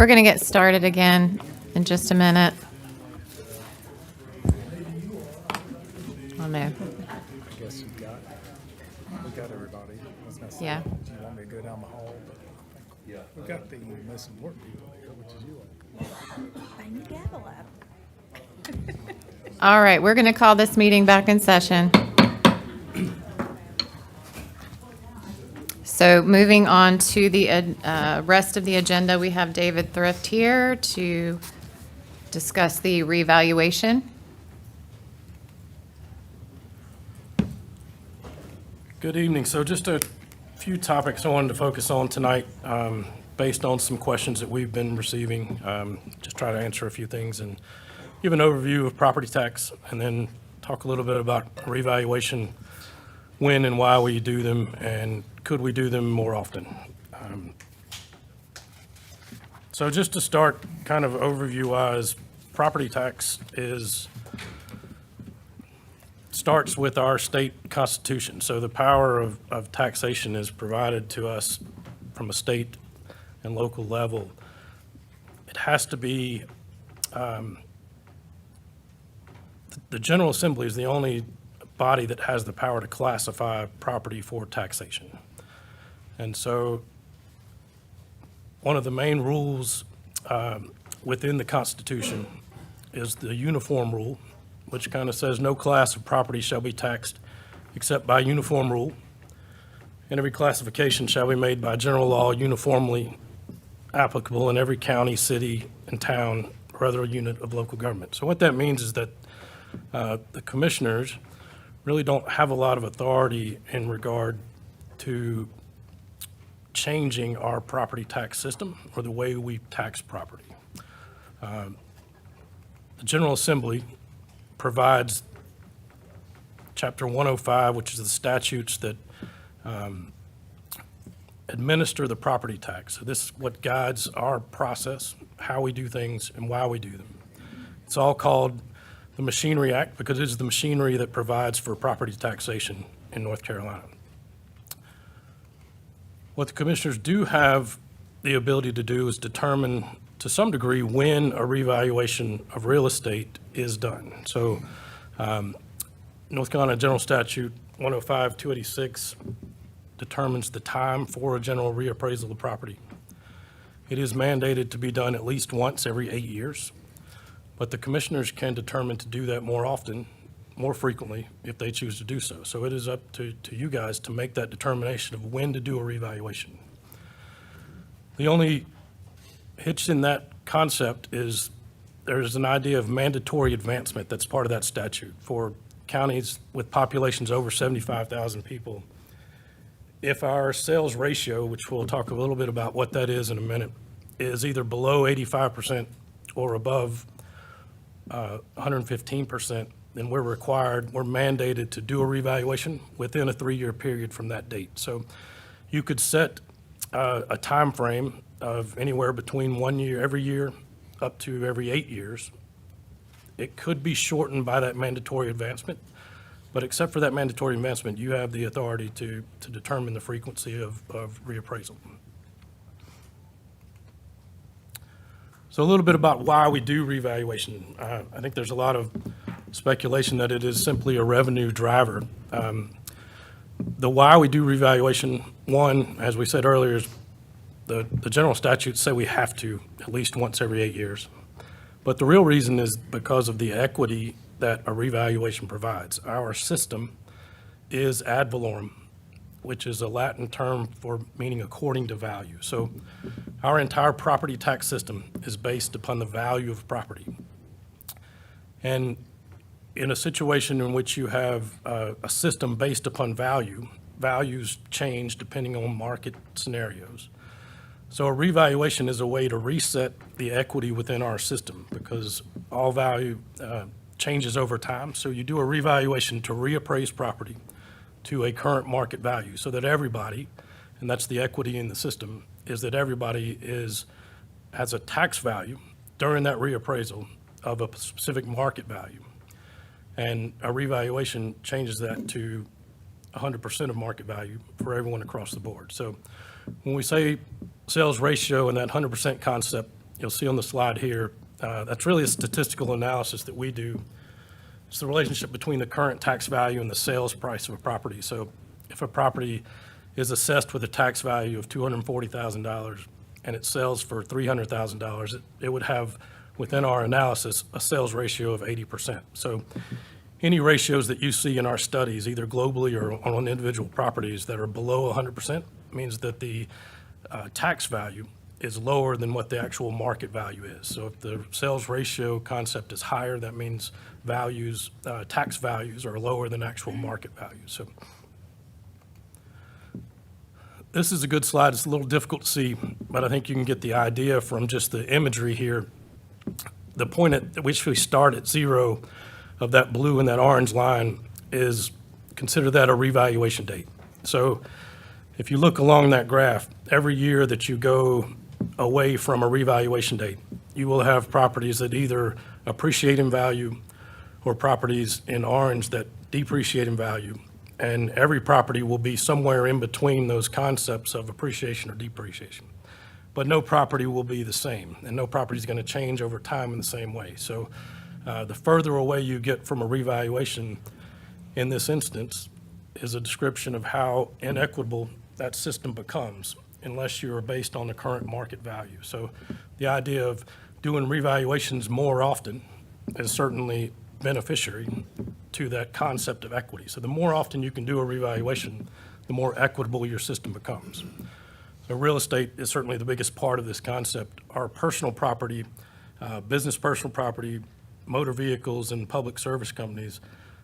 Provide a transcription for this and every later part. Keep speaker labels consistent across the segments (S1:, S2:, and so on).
S1: We're going to get started again in just a minute. Oh, no.
S2: I guess we got everybody. I was gonna say,
S1: Yeah.
S2: do you want me to go down the hall? But we got the most important people here, which is you all.
S3: Bang the gavel up.
S1: All right, we're going to call this meeting back in session. So moving on to the rest of the agenda, we have David Thrift here to discuss the revaluation.
S4: Good evening. So just a few topics I wanted to focus on tonight based on some questions that we've been receiving. Just try to answer a few things and give an overview of property tax and then talk a little bit about revaluation, when and why we do them, and could we do them more often. So just to start kind of overview-wise, property tax starts with our state constitution. So the power of taxation is provided to us from a state and local level. It has to be, the General Assembly is the only body that has the power to classify property for taxation. And so one of the main rules within the Constitution is the uniform rule, which kind of says no class of property shall be taxed except by uniform rule. And every classification shall be made by general law uniformly applicable in every county, city, and town or other unit of local government. So what that means is that the commissioners really don't have a lot of authority in regard to changing our property tax system or the way we tax property. The General Assembly provides Chapter 105, which is the statutes that administer the property tax. So this is what guides our process, how we do things, and why we do them. It's all called the Machinery Act because it is the machinery that provides for property taxation in North Carolina. What the commissioners do have the ability to do is determine to some degree when a revaluation of real estate is done. So North Carolina General Statute 105-286 determines the time for a general reappraisal of property. It is mandated to be done at least once every 8 years, but the commissioners can determine to do that more often, more frequently, if they choose to do so. So it is up to you guys to make that determination of when to do a revaluation. The only hitch in that concept is there's an idea of mandatory advancement that's part of that statute for counties with populations over 75,000 people. If our sales ratio, which we'll talk a little bit about what that is in a minute, is either below 85% or above 115%, then we're mandated to do a revaluation within a 3-year period from that date. So you could set a time frame of anywhere between 1 year, every year, up to every 8 years. It could be shortened by that mandatory advancement, but except for that mandatory advancement, you have the authority to determine the frequency of reappraisal. So a little bit about why we do revaluation. I think there's a lot of speculation that it is simply a revenue driver. The why we do revaluation, one, as we said earlier, is the general statutes say we have to at least once every 8 years. But the real reason is because of the equity that a revaluation provides. Our system is ad valorem, which is a Latin term for meaning according to value. So our entire property tax system is based upon the value of property. And in a situation in which you have a system based upon value, values change depending on market scenarios. So a revaluation is a way to reset the equity within our system because all value changes over time. So you do a revaluation to reappraise property to a current market value so that everybody, and that's the equity in the system, is that everybody has a tax value during that reappraisal of a specific market value. And a revaluation changes that to 100% of market value for everyone across the board. So when we say sales ratio and that 100% concept, you'll see on the slide here, that's really a statistical analysis that we do. It's the relationship between the current tax value and the sales price of a property. So if a property is assessed with a tax value of $240,000 and it sells for $300,000, it would have, within our analysis, a sales ratio of 80%. So any ratios that you see in our studies, either globally or on individual properties that are below 100%, means that the tax value is lower than what the actual market value is. So if the sales ratio concept is higher, that means values, tax values are lower than actual market value. So this is a good slide. It's a little difficult to see, but I think you can get the idea from just the imagery here. The point at which we start at zero of that blue and that orange line is, consider that a revaluation date. So if you look along that graph, every year that you go away from a revaluation date, you will have properties that either appreciate in value or properties in orange that depreciate in value. And every property will be somewhere in between those concepts of appreciation or depreciation. But no property will be the same, and no property is going to change over time in the same way. So the further away you get from a revaluation in this instance is a description of how inequitable that system becomes unless you are based on the current market value. So the idea of doing revaluations more often is certainly beneficiary to that concept of equity. So the more often you can do a revaluation, the more equitable your system becomes. So real estate is certainly the biggest part of this concept. Our personal property, business personal property, motor vehicles, and public service companies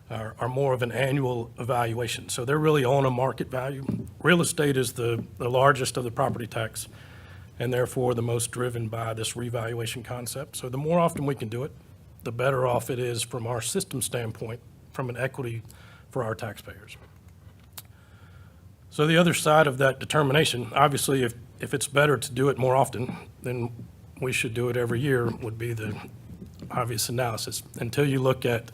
S4: are more of an annual evaluation. So they're really on a market value. Real estate is the largest of the property tax and therefore the most driven by this revaluation concept. So the more often we can do it, the better off it is from our system standpoint, from an equity for our taxpayers. So the other side of that determination, obviously if it's better to do it more often, then we should do it every year would be the obvious analysis. Until you look at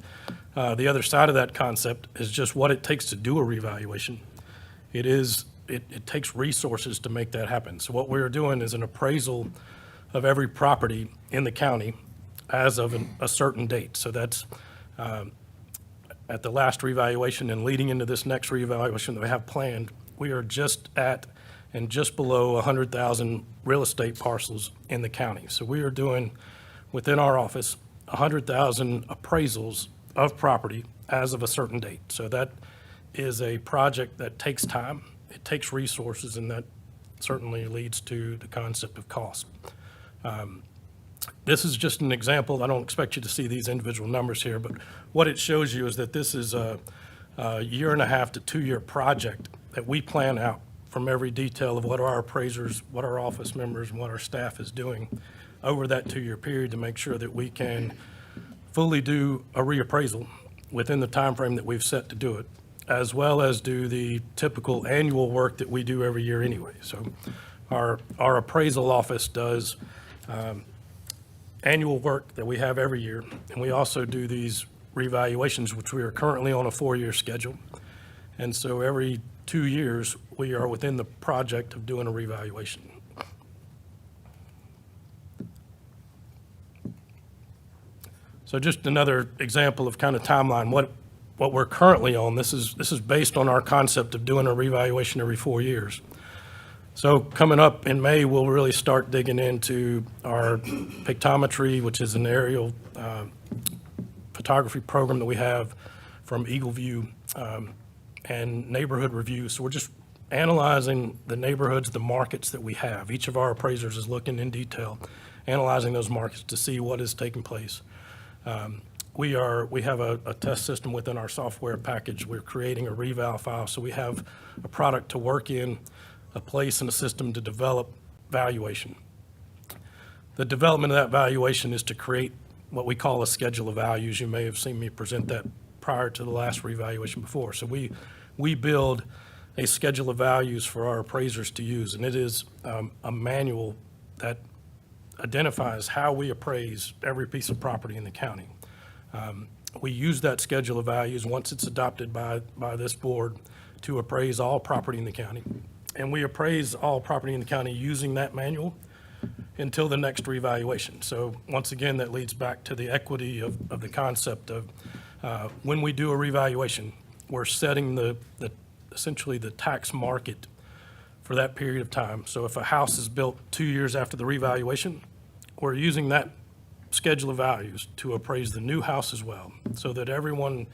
S4: the other side of that concept is just what it takes to do a revaluation. It takes resources to make that happen. So what we're doing is an appraisal of every property in the county as of a certain date. So that's at the last revaluation and leading into this next revaluation that we have planned, we are just at and just below 100,000 real estate parcels in the county. So we are doing, within our office, 100,000 appraisals of property as of a certain date. So that is a project that takes time, it takes resources, and that certainly leads to the concept of cost. This is just an example. I don't expect you to see these individual numbers here, but what it shows you is that this is a 1.5 to 2 year project that we plan out from every detail of what our appraisers, what our office members, and what our staff is doing over that 2 year period to make sure that we can fully do a reappraisal within the time frame that we've set to do it, as well as do the typical annual work that we do every year anyway. So our appraisal office does annual work that we have every year, and we also do these revaluations, which we are currently on a 4-year schedule. And so every 2 years, we are within the project of doing a revaluation. So just another example of kind of timeline, what we're currently on, this is based on our concept of doing a revaluation every 4 years. So coming up in May, we'll really start digging into our pictometry, which is an aerial photography program that we have from Eagle View, and neighborhood review. So we're just analyzing the neighborhoods, the markets that we have. Each of our appraisers is looking in detail, analyzing those markets to see what is taking place. We have a test system within our software package. We're creating a reval file, so we have a product to work in, a place and a system to develop valuation. The development of that valuation is to create what we call a schedule of values. You may have seen me present that prior to the last revaluation before. So we build a schedule of values for our appraisers to use, and it is a manual that identifies how we appraise every piece of property in the county. We use that schedule of values once it's adopted by this board to appraise all property in the county. And we appraise all property in the county using that manual until the next revaluation. So once again, that leads back to the equity of the concept of when we do a revaluation, we're setting essentially the tax market for that period of time. So if a house is built 2 years after the revaluation, we're using that schedule of values to appraise the new house as well, so that everyone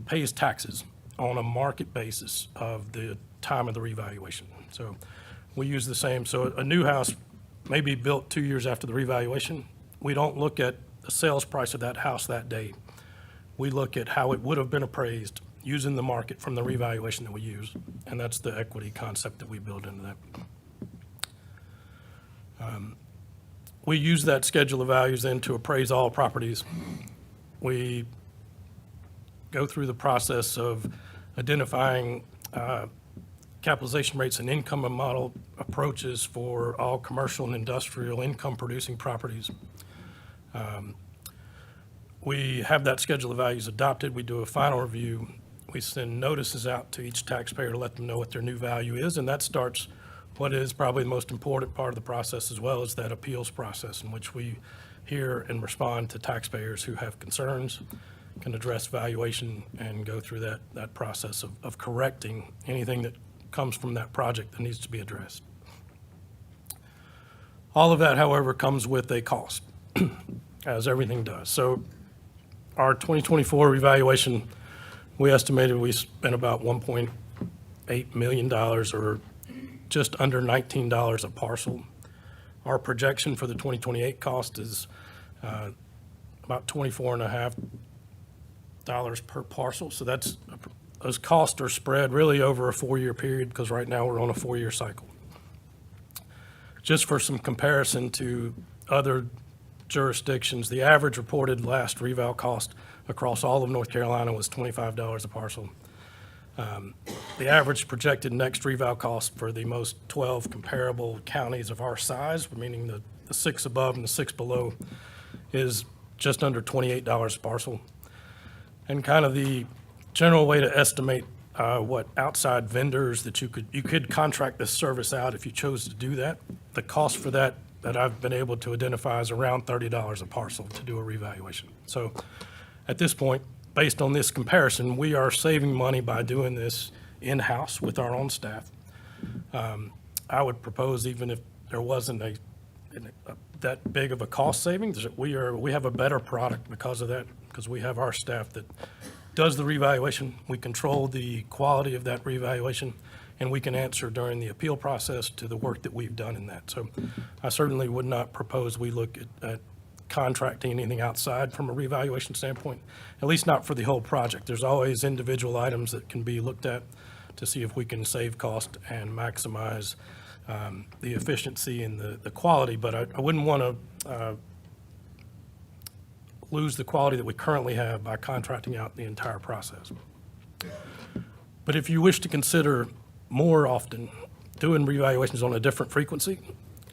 S4: pays taxes on a market basis of the time of the revaluation. So we use the same. So a new house may be built 2 years after the revaluation. We don't look at the sales price of that house that day. We look at how it would have been appraised using the market from the revaluation that we use, and that's the equity concept that we build into that. We use that schedule of values then to appraise all properties. We go through the process of identifying capitalization rates and income model approaches for all commercial and industrial income producing properties. We have that schedule of values adopted. We do a final review. We send notices out to each taxpayer to let them know what their new value is, and that starts what is probably the most important part of the process, as well as that appeals process in which we hear and respond to taxpayers who have concerns, can address valuation, and go through that process of correcting anything that comes from that project that needs to be addressed. All of that, however, comes with a cost, as everything does. So our 2024 revaluation, we estimated we spent about $1.8 million, or just under $19 a parcel. Our projection for the 2028 cost is about $24.50 per parcel. So those costs are spread really over a 4-year period, because right now we're on a 4-year cycle. Just for some comparison to other jurisdictions, the average reported last reval cost across all of North Carolina was $25 a parcel. The average projected next reval cost for the most 12 comparable counties of our size, meaning the 6 above and the 6 below, is just under $28 a parcel. And kind of the general way to estimate what outside vendors that you could contract this service out if you chose to do that. The cost for that I've been able to identify is around $30 a parcel to do a revaluation. So at this point, based on this comparison, we are saving money by doing this in-house with our own staff. I would propose, even if there wasn't that big of a cost savings, that we have a better product because of that, because we have our staff that does the revaluation. We control the quality of that revaluation, and we can answer during the appeal process to the work that we've done in that. So I certainly would not propose we look at contracting anything outside from a revaluation standpoint, at least not for the whole project. There's always individual items that can be looked at to see if we can save cost and maximize the efficiency and the quality, but I wouldn't want to lose the quality that we currently have by contracting out the entire process. But if you wish to consider more often doing revaluations on a different frequency,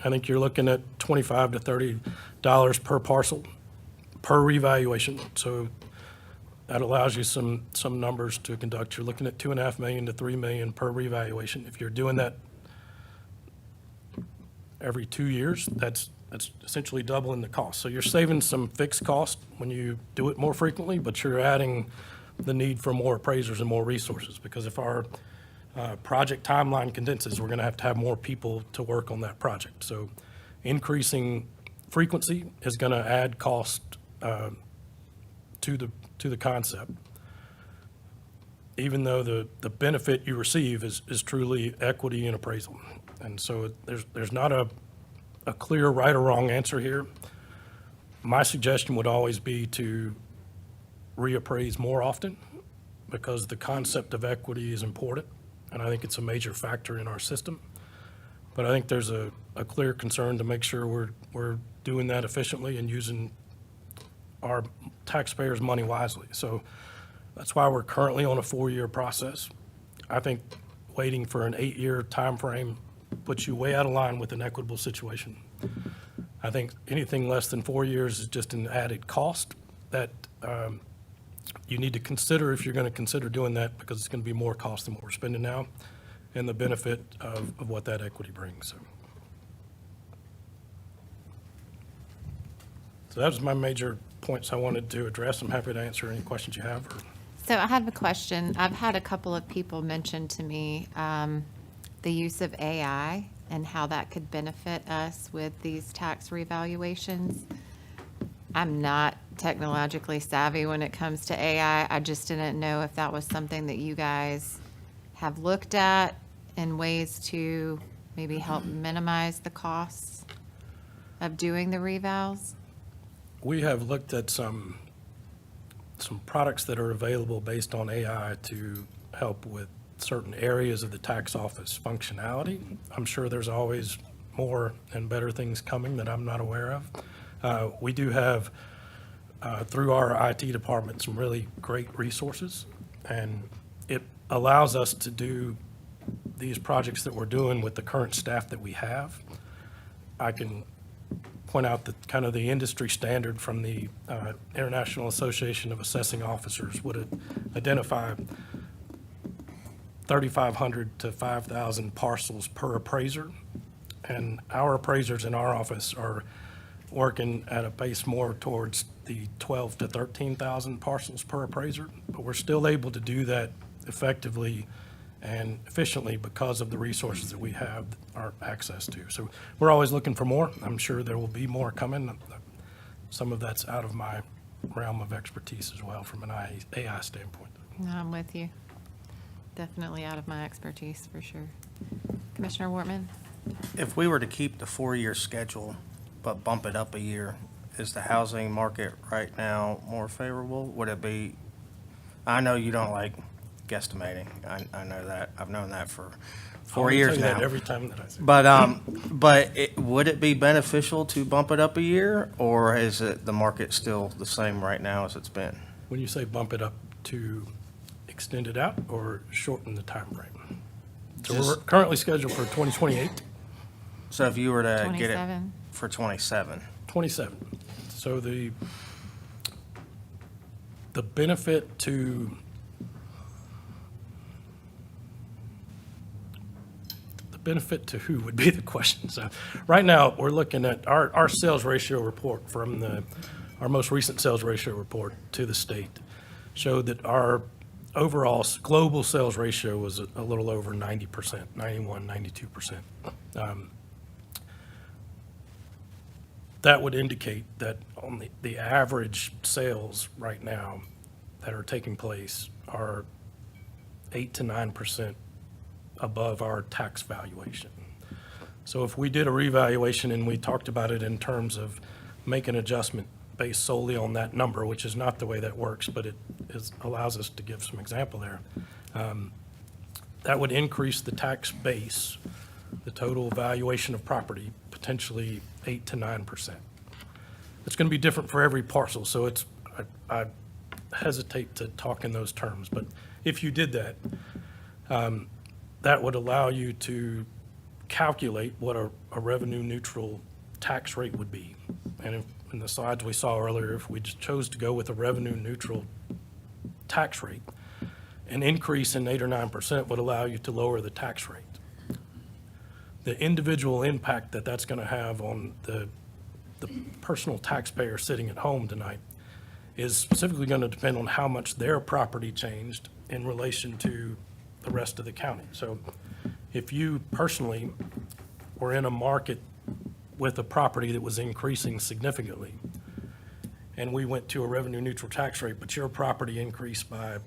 S4: I think you're looking at $25 to $30 per parcel per revaluation. So that allows you some numbers to conduct. You're looking at $2.5 million to $3 million per revaluation. If you're doing that every 2 years, that's essentially doubling the cost. So you're saving some fixed cost when you do it more frequently, but you're adding the need for more appraisers and more resources, because if our project timeline condenses, we're going to have more people to work on that project. So increasing frequency is going to add cost to the concept, even though the benefit you receive is truly equity and appraisal. And so there's not a clear right or wrong answer here. My suggestion would always be to reappraise more often, because the concept of equity is important, and I think it's a major factor in our system. But I think there's a clear concern to make sure we're doing that efficiently and using our taxpayers' money wisely. So that's why we're currently on a 4-year process. I think waiting for an 8-year time frame puts you way out of line with an equitable situation. I think anything less than 4 years is just an added cost that you need to consider if you're going to consider doing that, because it's going to be more cost than what we're spending now, and the benefit of what that equity brings. So. So that was my major points I wanted to address. I'm happy to answer any questions you have.
S1: So I have a question. I've had a couple of people mention to me the use of AI and how that could benefit us with these tax revaluations. I'm not technologically savvy when it comes to AI. I just didn't know if that was something that you guys have looked at in ways to maybe help minimize the costs of doing the revals.
S4: We have looked at some products that are available based on AI to help with certain areas of the tax office functionality. I'm sure there's always more and better things coming that I'm not aware of. We do have, through our IT department, some really great resources, and it allows us to do these projects that we're doing with the current staff that we have. I can point out that kind of the industry standard from the International Association of Assessing Officers would identify 3,500 to 5,000 parcels per appraiser. And our appraisers in our office are working at a pace more towards the 12 to 13,000 parcels per appraiser. But we're still able to do that effectively and efficiently because of the resources that we have our access to. So we're always looking for more. I'm sure there will be more coming. Some of that's out of my realm of expertise as well from an AI standpoint.
S1: No, I'm with you. Definitely out of my expertise, for sure. Commissioner Wortman?
S5: If we were to keep the 4-year schedule but bump it up a year, is the housing market right now more favorable? Would it be, I know you don't like guesstimating. I know that. I've known that for 4
S4: I'll
S5: years
S4: tell you that
S5: now.
S4: every time that I say.
S5: But would it be beneficial to bump it up a year, or is it the market still the same right now as it's been?
S4: When you say bump it up, to extend it out or shorten the time frame? So we're
S5: Just-
S4: currently scheduled for 2028,
S5: So if you were to get it
S1: 27?
S5: for 27,
S4: 27. So the benefit to who would be the question. So right now, we're looking at our sales ratio report from our most recent sales ratio report to the state showed that our overall global sales ratio was a little over 90%, 91, 92%. That would indicate that on the average sales right now that are taking place are 8 to 9% above our tax valuation. So if we did a revaluation and we talked about it in terms of make an adjustment based solely on that number, which is not the way that works, but it allows us to give some example there, that would increase the tax base, the total valuation of property, potentially 8 to 9%. It's going to be different for every parcel, so I hesitate to talk in those terms, but if you did that, that would allow you to calculate what a revenue neutral tax rate would be. And in the slides we saw earlier, if we just chose to go with a revenue neutral tax rate, an increase in 8 or 9% would allow you to lower the tax rate. The individual impact that that's going to have on the personal taxpayer sitting at home tonight is specifically going to depend on how much their property changed in relation to the rest of the county. So if you personally were in a market with a property that was increasing significantly, and we went to a revenue neutral tax rate, but your property increased by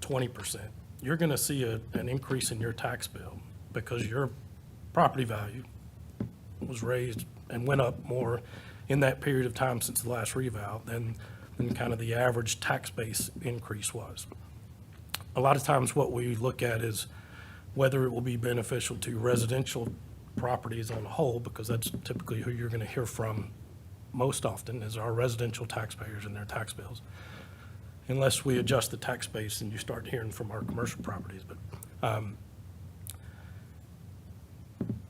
S4: 20%, you're going to see an increase in your tax bill because your property value was raised and went up more in that period of time since the last reval than kind of the average tax base increase was. A lot of times what we look at is whether it will be beneficial to residential properties on the whole, because that's typically who you're going to hear from most often is our residential taxpayers and their tax bills. Unless we adjust the tax base and you start hearing from our commercial properties. But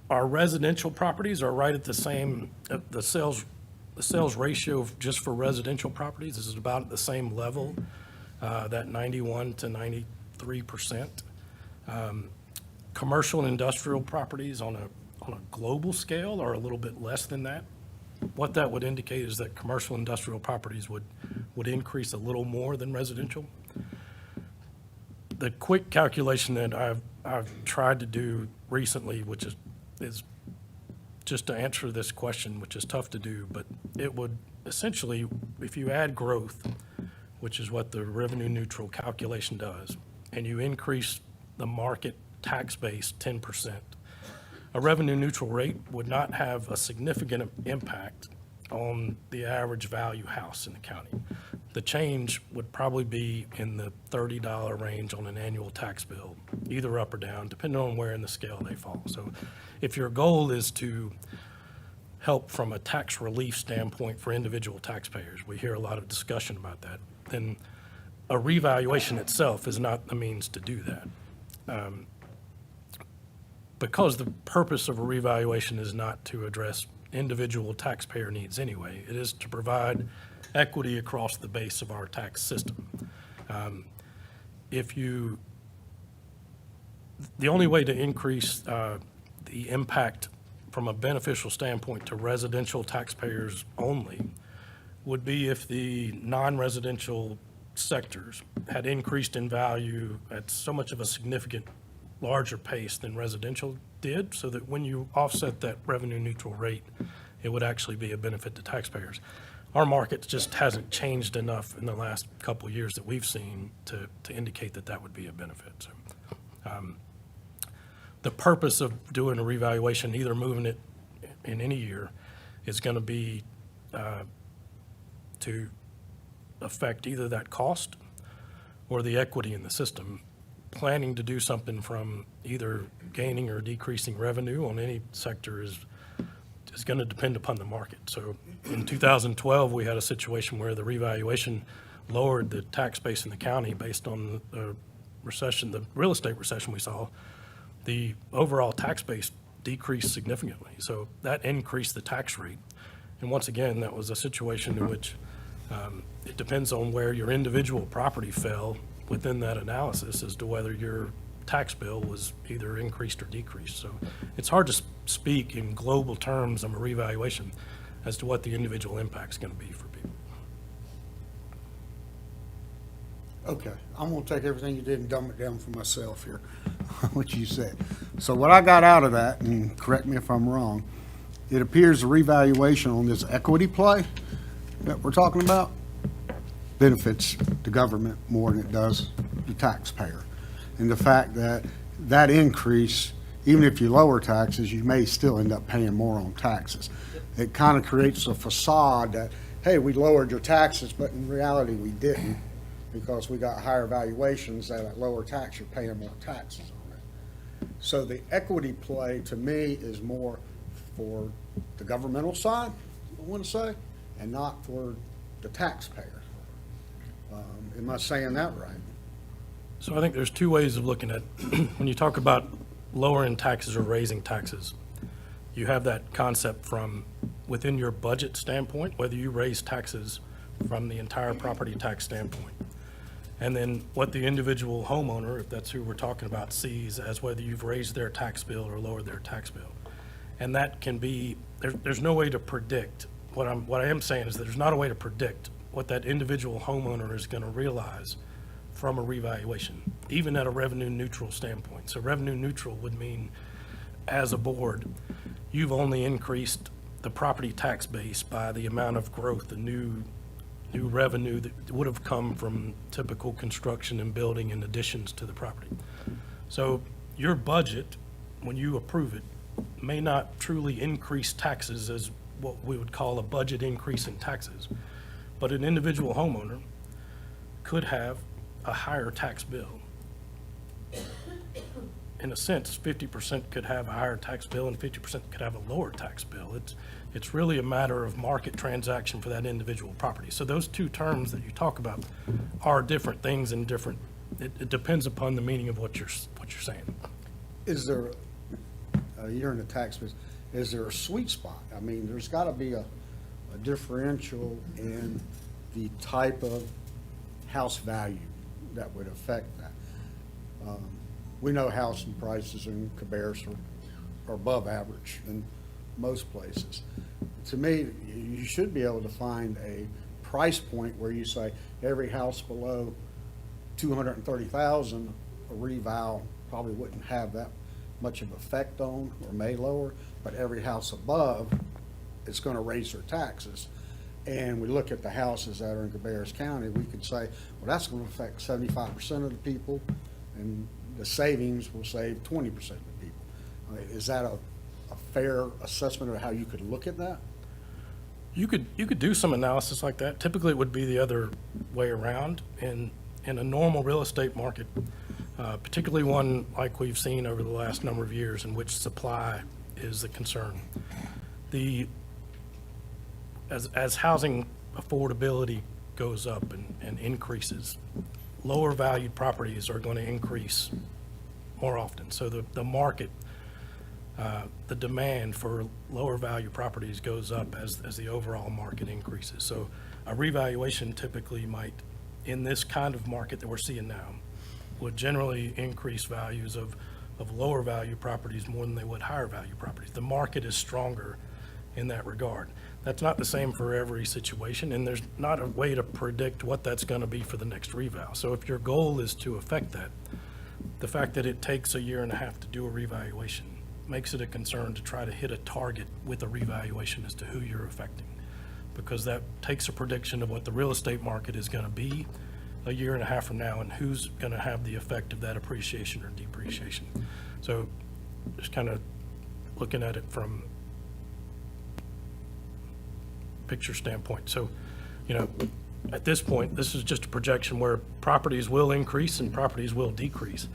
S4: our residential properties are right at the same, the sales ratio just for residential properties is about at the same level, that 91 to 93%. Commercial and industrial properties on a global scale are a little bit less than that. what that would indicate is that commercial industrial properties would increase a little more than residential. The quick calculation that I've tried to do recently, which is just to answer this question, which is tough to do, but it would essentially, if you add growth, which is what the revenue neutral calculation does, and you increase the market tax base 10%, a revenue neutral rate would not have a significant impact on the average value house in the county. The change would probably be in the $30 range on an annual tax bill, either up or down, depending on where in the scale they fall. So if your goal is to help from a tax relief standpoint for individual taxpayers, we hear a lot of discussion about that, then a revaluation itself is not the means to do that. Because the purpose of a revaluation is not to address individual taxpayer needs anyway, it is to provide equity across the base of our tax system. The only way to increase the impact from a beneficial standpoint to residential taxpayers only would be if the non-residential sectors had increased in value at so much of a significant larger pace than residential did, so that when you offset that revenue neutral rate, it would actually be a benefit to taxpayers. Our market just hasn't changed enough in the last couple of years that we've seen to indicate that that would be a benefit. So, the purpose of doing a revaluation, either moving it in any year, is going to be to affect either that cost or the equity in the system. Planning to do something from either gaining or decreasing revenue on any sector is going to depend upon the market. So in 2012, we had a situation where the revaluation lowered the tax base in the county based on the recession, the real estate recession we saw. The overall tax base decreased significantly. So that increased the tax rate. And once again, that was a situation in which it depends on where your individual property fell within that analysis as to whether your tax bill was either increased or decreased. So it's hard to speak in global terms of a revaluation as to what the individual impact is going to be for people.
S6: Okay, I'm gonna take everything you did and dumb it down for myself here, what you said. So what I got out of that, and correct me if I'm wrong, it appears the revaluation on this equity play that we're talking about benefits the government more than it does the taxpayer. And the fact that that increase, even if you lower taxes, you may still end up paying more on taxes. It kind of creates a facade that, hey, we lowered your taxes, but in reality, we didn't, because we got higher valuations that at lower tax, you're paying more taxes on it. So the equity play, to me, is more for the governmental side, I want to say, and not for the taxpayer. Am I saying that right?
S4: So I think there's two ways of looking at when you talk about lowering taxes or raising taxes. You have that concept from within your budget standpoint, whether you raise taxes from the entire property tax standpoint. And then what the individual homeowner, if that's who we're talking about, sees as whether you've raised their tax bill or lowered their tax bill. And that can be, there's no way to predict. What I am saying is that there's not a way to predict what that individual homeowner is going to realize from a revaluation, even at a revenue neutral standpoint. So revenue neutral would mean, as a board, you've only increased the property tax base by the amount of growth, the new revenue that would have come from typical construction and building and additions to the property. So your budget, when you approve it, may not truly increase taxes as what we would call a budget increase in taxes. But an individual homeowner could have a higher tax bill. In a sense, 50% could have a higher tax bill and 50% could have a lower tax bill. It's really a matter of market transaction for that individual property. So those two terms that you talk about are different things and different, it depends upon the meaning of what you're saying.
S6: Is there, you're in the tax business, is there a sweet spot? I mean, there's got to be a differential in the type of house value that would affect that. We know housing prices in Cabarrus are above average in most places. to me, you should be able to find a price point where you say every house below 230,000, a reval probably wouldn't have that much of effect on, or may lower, but every house above, it's gonna raise their taxes. And we look at the houses that are in Cabarrus County, we could say, well, that's gonna affect 75% of the people, and the savings will save 20% of the people. Is that a fair assessment of how you could look at that?
S4: You could do some analysis like that. Typically, it would be the other way around. In a normal real estate market, particularly one like we've seen over the last number of years in which supply is the concern. As housing affordability goes up and increases, lower valued properties are going to increase more often. So the market, the demand for lower value properties goes up as the overall market increases. So a revaluation typically might, in this kind of market that we're seeing now, would generally increase values of lower value properties more than they would higher value properties. The market is stronger in that regard. That's not the same for every situation, and there's not a way to predict what that's going to be for the next reval. So if your goal is to affect that, the fact that it takes a year and a half to do a revaluation makes it a concern to try to hit a target with a revaluation as to who you're affecting, because that takes a prediction of what the real estate market is going to be a year and a half from now and who's going to have the effect of that appreciation or depreciation. So just kind of looking at it from picture standpoint. So, at this point, this is just a projection where properties will increase and properties will decrease.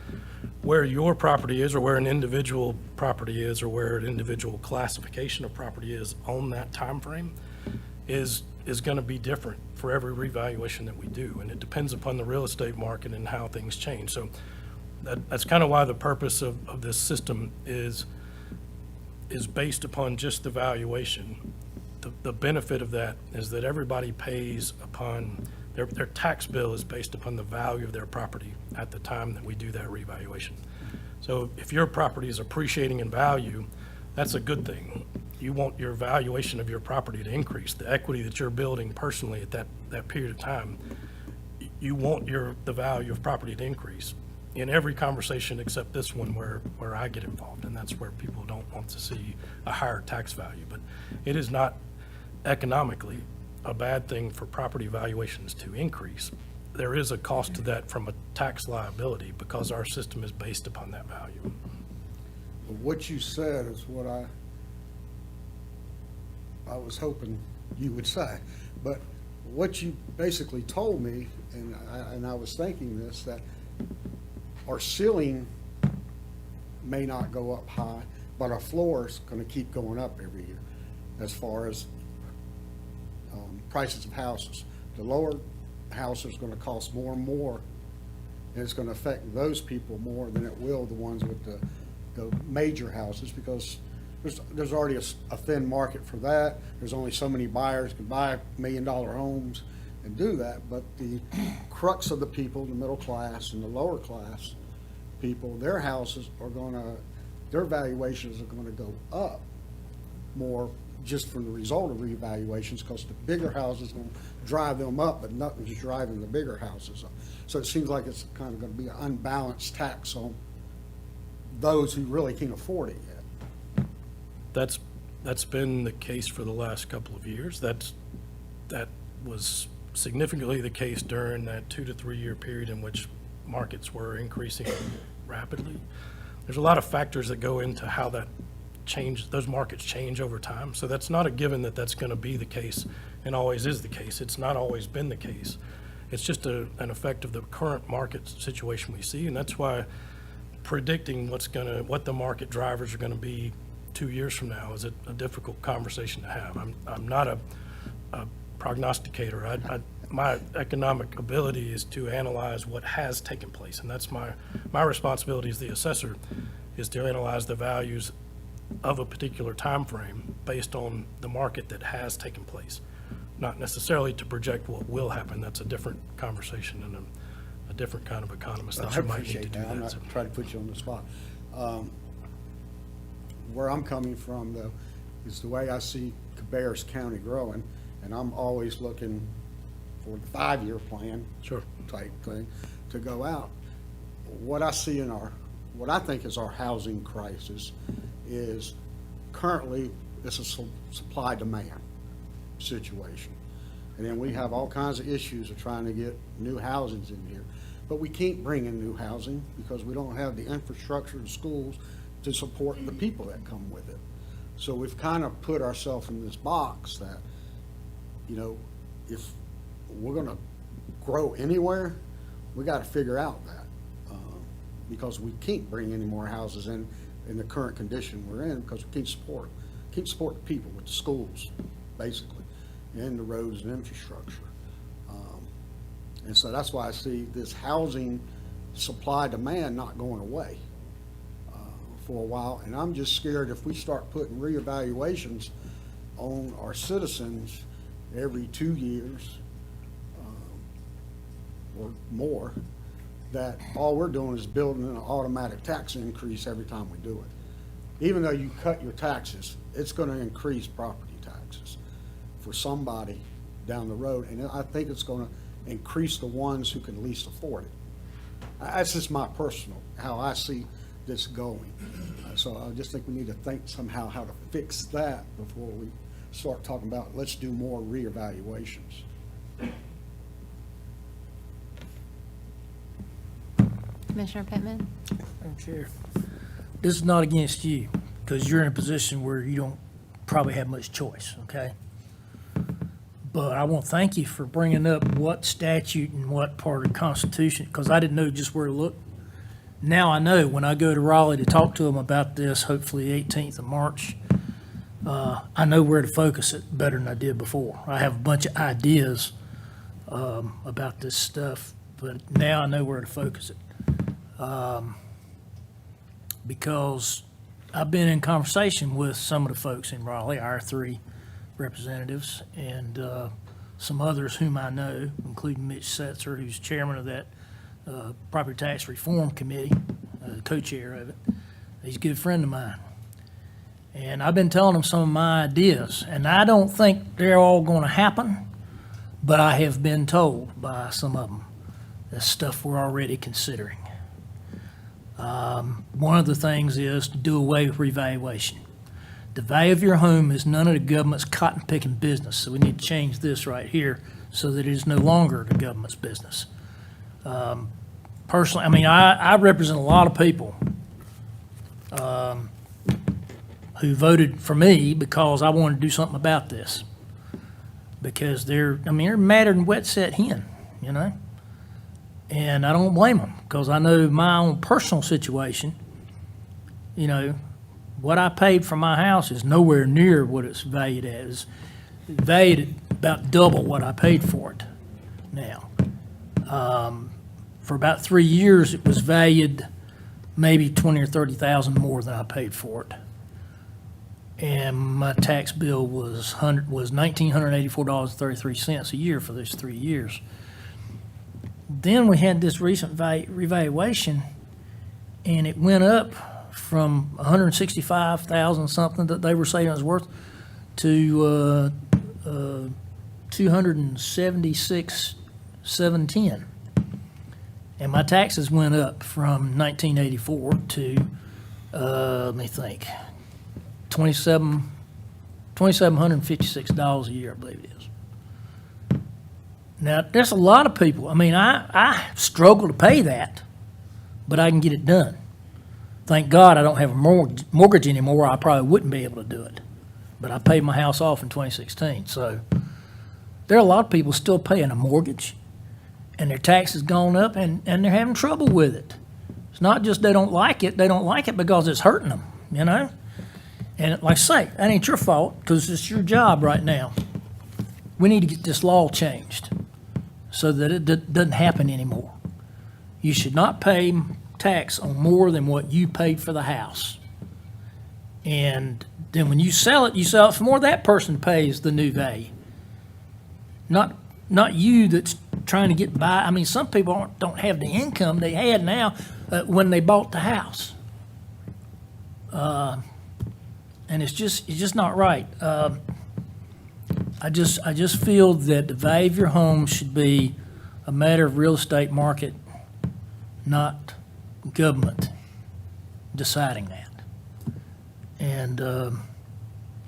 S4: Where your property is, or where an individual property is, or where an individual classification of property is on that time frame is going to be different for every revaluation that we do, and it depends upon the real estate market and how things change. So that's kind of why the purpose of this system is based upon just the valuation. The benefit of that is that everybody pays upon, their tax bill is based upon the value of their property at the time that we do that revaluation. So if your property is appreciating in value, that's a good thing. You want your valuation of your property to increase, the equity that you're building personally at that period of time. You want the value of property to increase in every conversation except this one where I get involved, and that's where people don't want to see a higher tax value. But it is not economically a bad thing for property valuations to increase. There is a cost to that from a tax liability because our system is based upon that value.
S6: What you said is what I was hoping you would say. But what you basically told me, and I was thinking this, that our ceiling may not go up high, but our floor is going to keep going up every year as far as prices of houses. The lower houses are going to cost more and more, and it's going to affect those people more than it will the ones with the major houses, because there's already a thin market for that. There's only so many buyers can buy $1 million homes and do that, but the crux of the people, the middle class and the lower class people, their houses are their valuations are going to go up more just from the result of revaluations, because the bigger houses are going to drive them up, but nothing's driving the bigger houses up. So it seems like it's kind of going to be an unbalanced tax on those who really can't afford it yet.
S4: That's been the case for the last couple of years. That was significantly the case during that 2 to 3 year period in which markets were increasing rapidly. There's a lot of factors that go into how those markets change over time. So that's not a given that that's going to be the case and always is the case. It's not always been the case. It's just an effect of the current market situation we see, and that's why predicting what the market drivers are going to be 2 years from now is a difficult conversation to have. I'm not a prognosticator. My economic ability is to analyze what has taken place, and that's my responsibility as the assessor, is to analyze the values of a particular time frame based on the market that has taken place, not necessarily to project what will happen. That's a different conversation and a different kind of economist that
S6: I
S4: you might need to
S6: appreciate
S4: do
S6: that. I'm
S4: that.
S6: not trying to put you on the spot. Where I'm coming from, though, is the way I see Cabarrus County growing, and I'm always looking for the 5-year plan.
S4: Sure.
S6: Type thing to go out. What I see in what I think is our housing crisis is currently it's a supply-demand situation. And then we have all kinds of issues of trying to get new housings in here. But we can't bring in new housing because we don't have the infrastructure and schools to support the people that come with it. So we've kind of put ourselves in this box that, you know, if we're gonna grow anywhere, we gotta figure out that. Because we can't bring any more houses in the current condition we're in because we can't support the people with the schools, basically, and the roads and infrastructure. And so that's why I see this housing supply demand not going away for a while. And I'm just scared if we start putting reevaluations on our citizens every 2 years or more, that all we're doing is building an automatic tax increase every time we do it. Even though you cut your taxes, it's going to increase property taxes for somebody down the road. And I think it's going to increase the ones who can least afford it. That's just my personal, how I see this going. So I just think we need to think somehow how to fix that before we start talking about, let's do more reevaluations.
S1: Commissioner Pittman?
S7: Madam Chair, this is not against you, because you're in a position where you don't probably have much choice, okay? But I want to thank you for bringing up what statute and what part of the Constitution, because I didn't know just where to look. Now I know when I go to Raleigh to talk to them about this, hopefully 18th of March, I know where to focus it better than I did before. I have a bunch of ideas about this stuff, but now I know where to focus it. Because I've been in conversation with some of the folks in Raleigh, our 3 representatives, and some others whom I know, including Mitch Setzer, who's chairman of that Property Tax Reform Committee, co-chair of it. He's a good friend of mine. And I've been telling them some of my ideas, and I don't think they're all going to happen, but I have been told by some of them that's stuff we're already considering. One of the things is to do away with revaluation. The value of your home is none of the government's cotton-picking business, so we need to change this right here so that it is no longer the government's business. Personally, I mean, I represent a lot of people who voted for me because I wanted to do something about this. Because they're madder than wet set hen, you know? And I don't blame them, because I know my own personal situation, you know, what I paid for my house is nowhere near what it's valued at. It's valued at about double what I paid for it now. For about 3 years, it was valued maybe 20 or 30,000 more than I paid for it. And my tax bill was $1,984.33 a year for those 3 years. Then we had this recent revaluation, and it went up from 165,000 something that they were saying it was worth to 276,710. And my taxes went up from 1984 to let me think, $2,756 a year, I believe it is. Now, there's a lot of people, I struggle to pay that, but I can get it done. Thank God I don't have a mortgage anymore, I probably wouldn't be able to do it. But I paid my house off in 2016, so there are a lot of people still paying a mortgage, and their taxes gone up, and they're having trouble with it. It's not just they don't like it because it's hurting them, you know? And like I say, that ain't your fault, because it's your job right now. We need to get this law changed so that it doesn't happen anymore. You should not pay tax on more than what you paid for the house. And then when you sell it for more, that person pays the new value. Not you that's trying to get by. Some people don't have the income they had now when they bought the house. and it's just not right. I just feel that the value of your home should be a matter of real estate market, not government deciding that. And,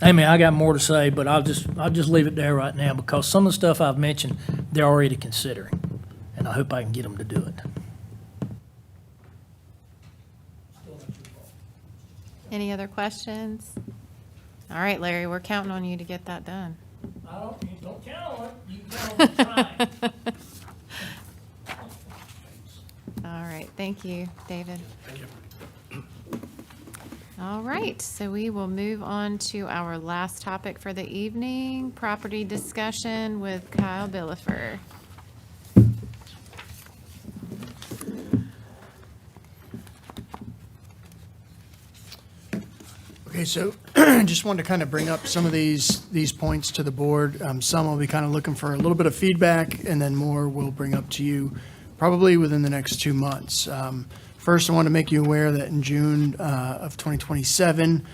S7: Amy, I got more to say, but I'll just leave it there right now because some of the stuff I've mentioned, they're already considering, and I hope I can get them to do it.
S1: Any other questions? All right, Larry, we're counting on you to get that done.
S7: Don't count on it. You can count on trying.
S1: All right, thank you, David. All right, so we will move on to our last topic for the evening, property discussion with Kyle Billifer.
S8: Okay, so just wanted to kind of bring up some of these points to the board. Some will be kind of looking for a little bit of feedback, and then more we'll bring up to you probably within the next 2 months. First, I want to make you aware that in June of 2027,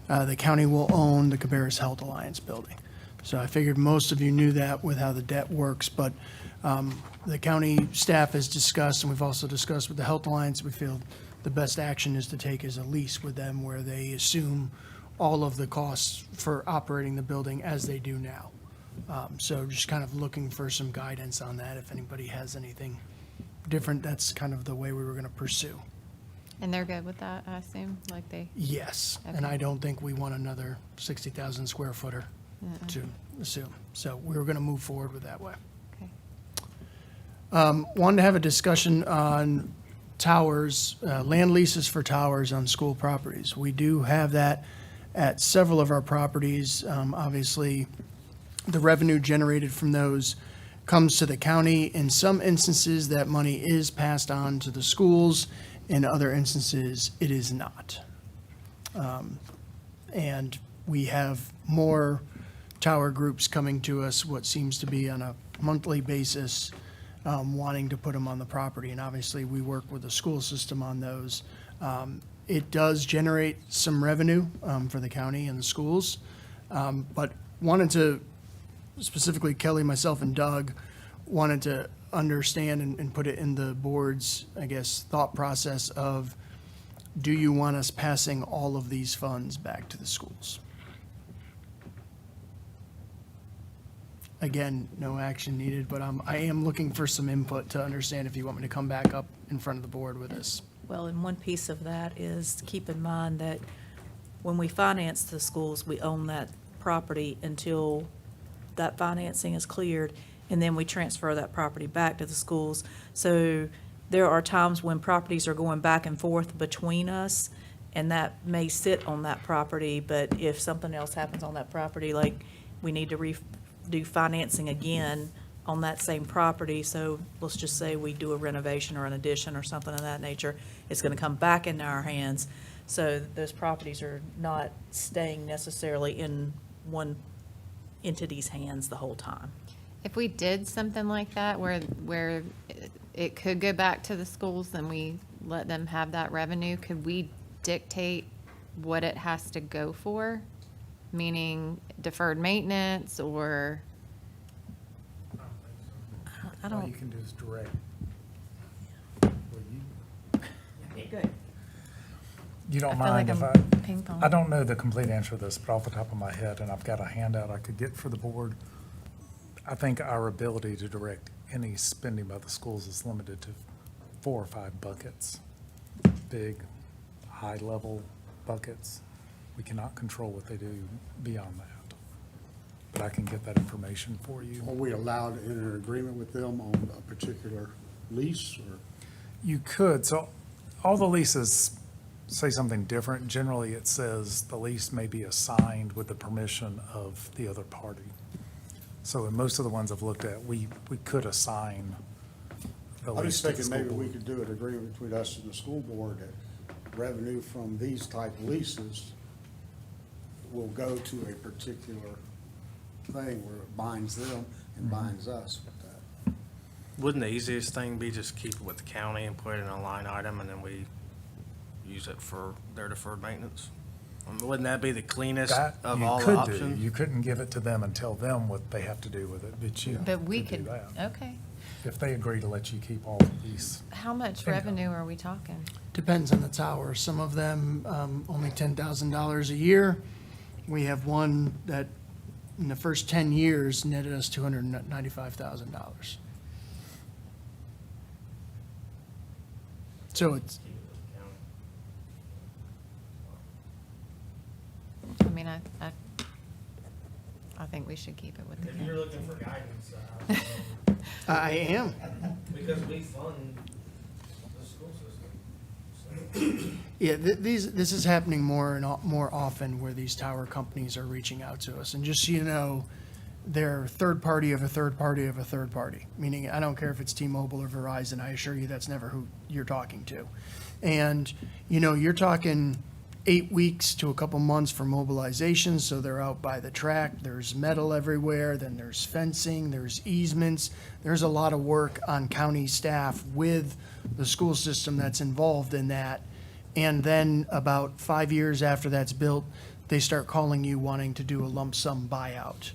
S8: the county will own the Cabarrus Health Alliance building. So I figured most of you knew that with how the debt works, but the county staff has discussed, and we've also discussed with the Health Alliance, we feel the best action is to take is a lease with them where they assume all of the costs for operating the building as they do now. So just kind of looking for some guidance on that. If anybody has anything different, that's kind of the way we were going to pursue.
S1: And they're good with that, I assume, like they,
S8: Yes, and
S1: Okay.
S8: I don't think we want another 60,000 square footer to assume. So we were going to move forward with that way.
S1: okay.
S8: Wanted to have a discussion on towers, land leases for towers on school properties. We do have that at several of our properties. Obviously, the revenue generated from those comes to the county. In some instances, that money is passed on to the schools. In other instances, it is not. And we have more tower groups coming to us, what seems to be on a monthly basis, wanting to put them on the property. And obviously, we work with the school system on those. It does generate some revenue for the county and the schools. But wanted to, specifically Kelly, myself, and Doug, wanted to understand and put it in the board's, I guess, thought process of, do you want us passing all of these funds back to the schools? Again, no action needed, but I am looking for some input to understand if you want me to come back up in front of the board with this.
S3: Well, and one piece of that is to keep in mind that when we finance the schools, we own that property until that financing is cleared, and then we transfer that property back to the schools. So there are times when properties are going back and forth between us, and that may sit on that property, but if something else happens on that property, like we need to do financing again on that same property, so let's just say we do a renovation or an addition or something of that nature, it's gonna come back into our hands. So those properties are not staying necessarily in one entity's hands the whole time.
S1: If we did something like that where it could go back to the schools and we let them have that revenue, could we dictate what it has to go for? Meaning deferred maintenance or,
S3: I
S2: All you
S3: don't,
S2: can do is direct. Well,
S3: good.
S2: you don't
S1: I feel like
S2: mind if
S1: I'm ping pong.
S2: I don't know the complete answer to this, but off the top of my head, and I've got a handout I could get for the board. I think our ability to direct any spending by the schools is limited to 4 or 5 buckets. Big, high-level buckets. We cannot control what they do beyond that. But I can get that information for you.
S6: Are we allowed to enter an agreement with them on a particular lease, or?
S2: You could, so all the leases say something different. Generally, it says the lease may be assigned with the permission of the other party. So in most of the ones I've looked at, we could assign the
S6: I'm
S2: lease
S6: just
S2: to the
S6: thinking
S2: school
S6: maybe we
S2: board.
S6: could do an agreement between us and the school board that revenue from these type leases will go to a particular thing where it binds them and binds us with that.
S5: Wouldn't the easiest thing be just keep it with the county and put it in a line item and then we use it for their deferred maintenance? Wouldn't that be the cleanest
S2: That
S5: of
S2: you
S5: all the
S2: could do.
S5: options?
S2: You couldn't give it to them and tell them what they have to do with it, but you
S1: But we
S2: could do
S1: could,
S2: that.
S1: okay.
S2: If they agree to let you keep all of these.
S1: How much
S2: Income.
S1: revenue are we talking?
S8: Depends on the tower. Some of them, only $10,000 a year. We have one that in the first 10 years netted us $295,000. So it's,
S1: I mean, I think we should keep it with the
S5: If you're
S1: county.
S5: looking for guidance,
S8: I am.
S5: because we fund the school system.
S8: Yeah, this is happening more and more often where these tower companies are reaching out to us. And just so you know, they're third party of a third party of a third party, meaning I don't care if it's T-Mobile or Verizon, I assure you that's never who you're talking to. And, you know, you're talking 8 weeks to a couple months for mobilization, so they're out by the track, there's metal everywhere, then there's fencing, there's easements. There's a lot of work on county staff with the school system that's involved in that. And then about 5 years after that's built, they start calling you wanting to do a lump sum buyout.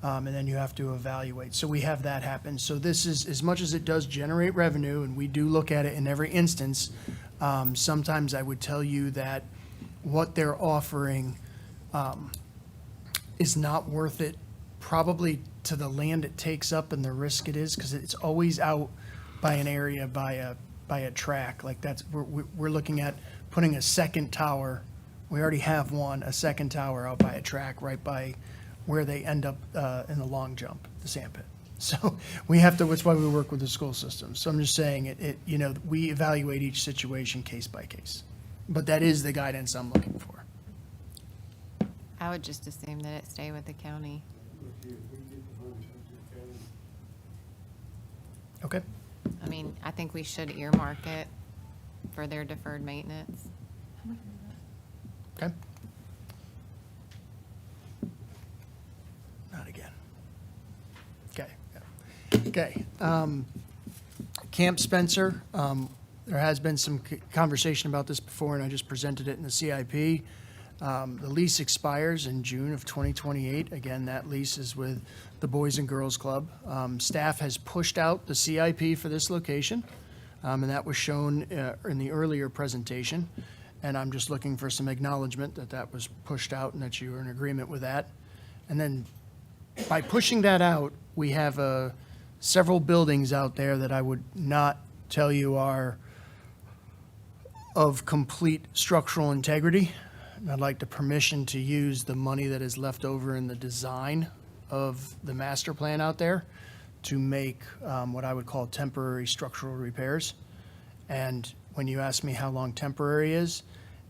S8: And then you have to evaluate. So we have that happen. So this is, as much as it does generate revenue, and we do look at it in every instance, sometimes I would tell you that what they're offering is not worth it, probably to the land it takes up and the risk it is, because it's always out by an area, by a track. Like that's, we're looking at putting a second tower. We already have one, a second tower out by a track, right by where they end up in the long jump, the sand pit. So we have to, that's why we work with the school system. So I'm just saying you know, we evaluate each situation case by case. But that is the guidance I'm looking for.
S1: I would just assume that it stay with the county.
S8: Okay?
S1: I mean, I think we should earmark it for their deferred maintenance.
S8: Okay? Not again. Okay. Yeah. Okay. Camp Spencer, there has been some conversation about this before, and I just presented it in the CIP. The lease expires in June of 2028. Again, that lease is with the Boys and Girls Club. Staff has pushed out the CIP for this location, and that was shown in the earlier presentation. And I'm just looking for some acknowledgement that that was pushed out and that you are in agreement with that. And then by pushing that out, we have several buildings out there that I would not tell you are of complete structural integrity. And I'd like the permission to use the money that is left over in the design of the master plan out there to make what I would call temporary structural repairs. And when you ask me how long temporary is,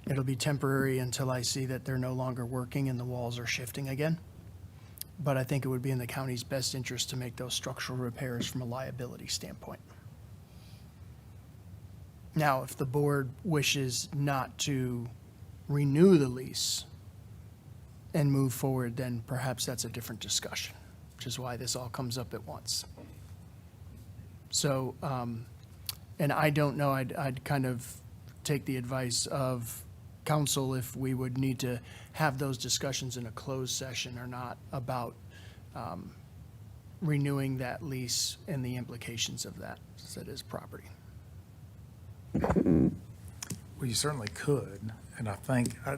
S8: it'll be temporary until I see that they're no longer working and the walls are shifting again. But I think it would be in the county's best interest to make those structural repairs from a liability standpoint. Now, if the board wishes not to renew the lease and move forward, then perhaps that's a different discussion, which is why this all comes up at once. So, and I don't know, I'd kind of take the advice of council if we would need to have those discussions in a closed session or not about renewing that lease and the implications of that, since it is property.
S2: Well, you certainly could, and I think, I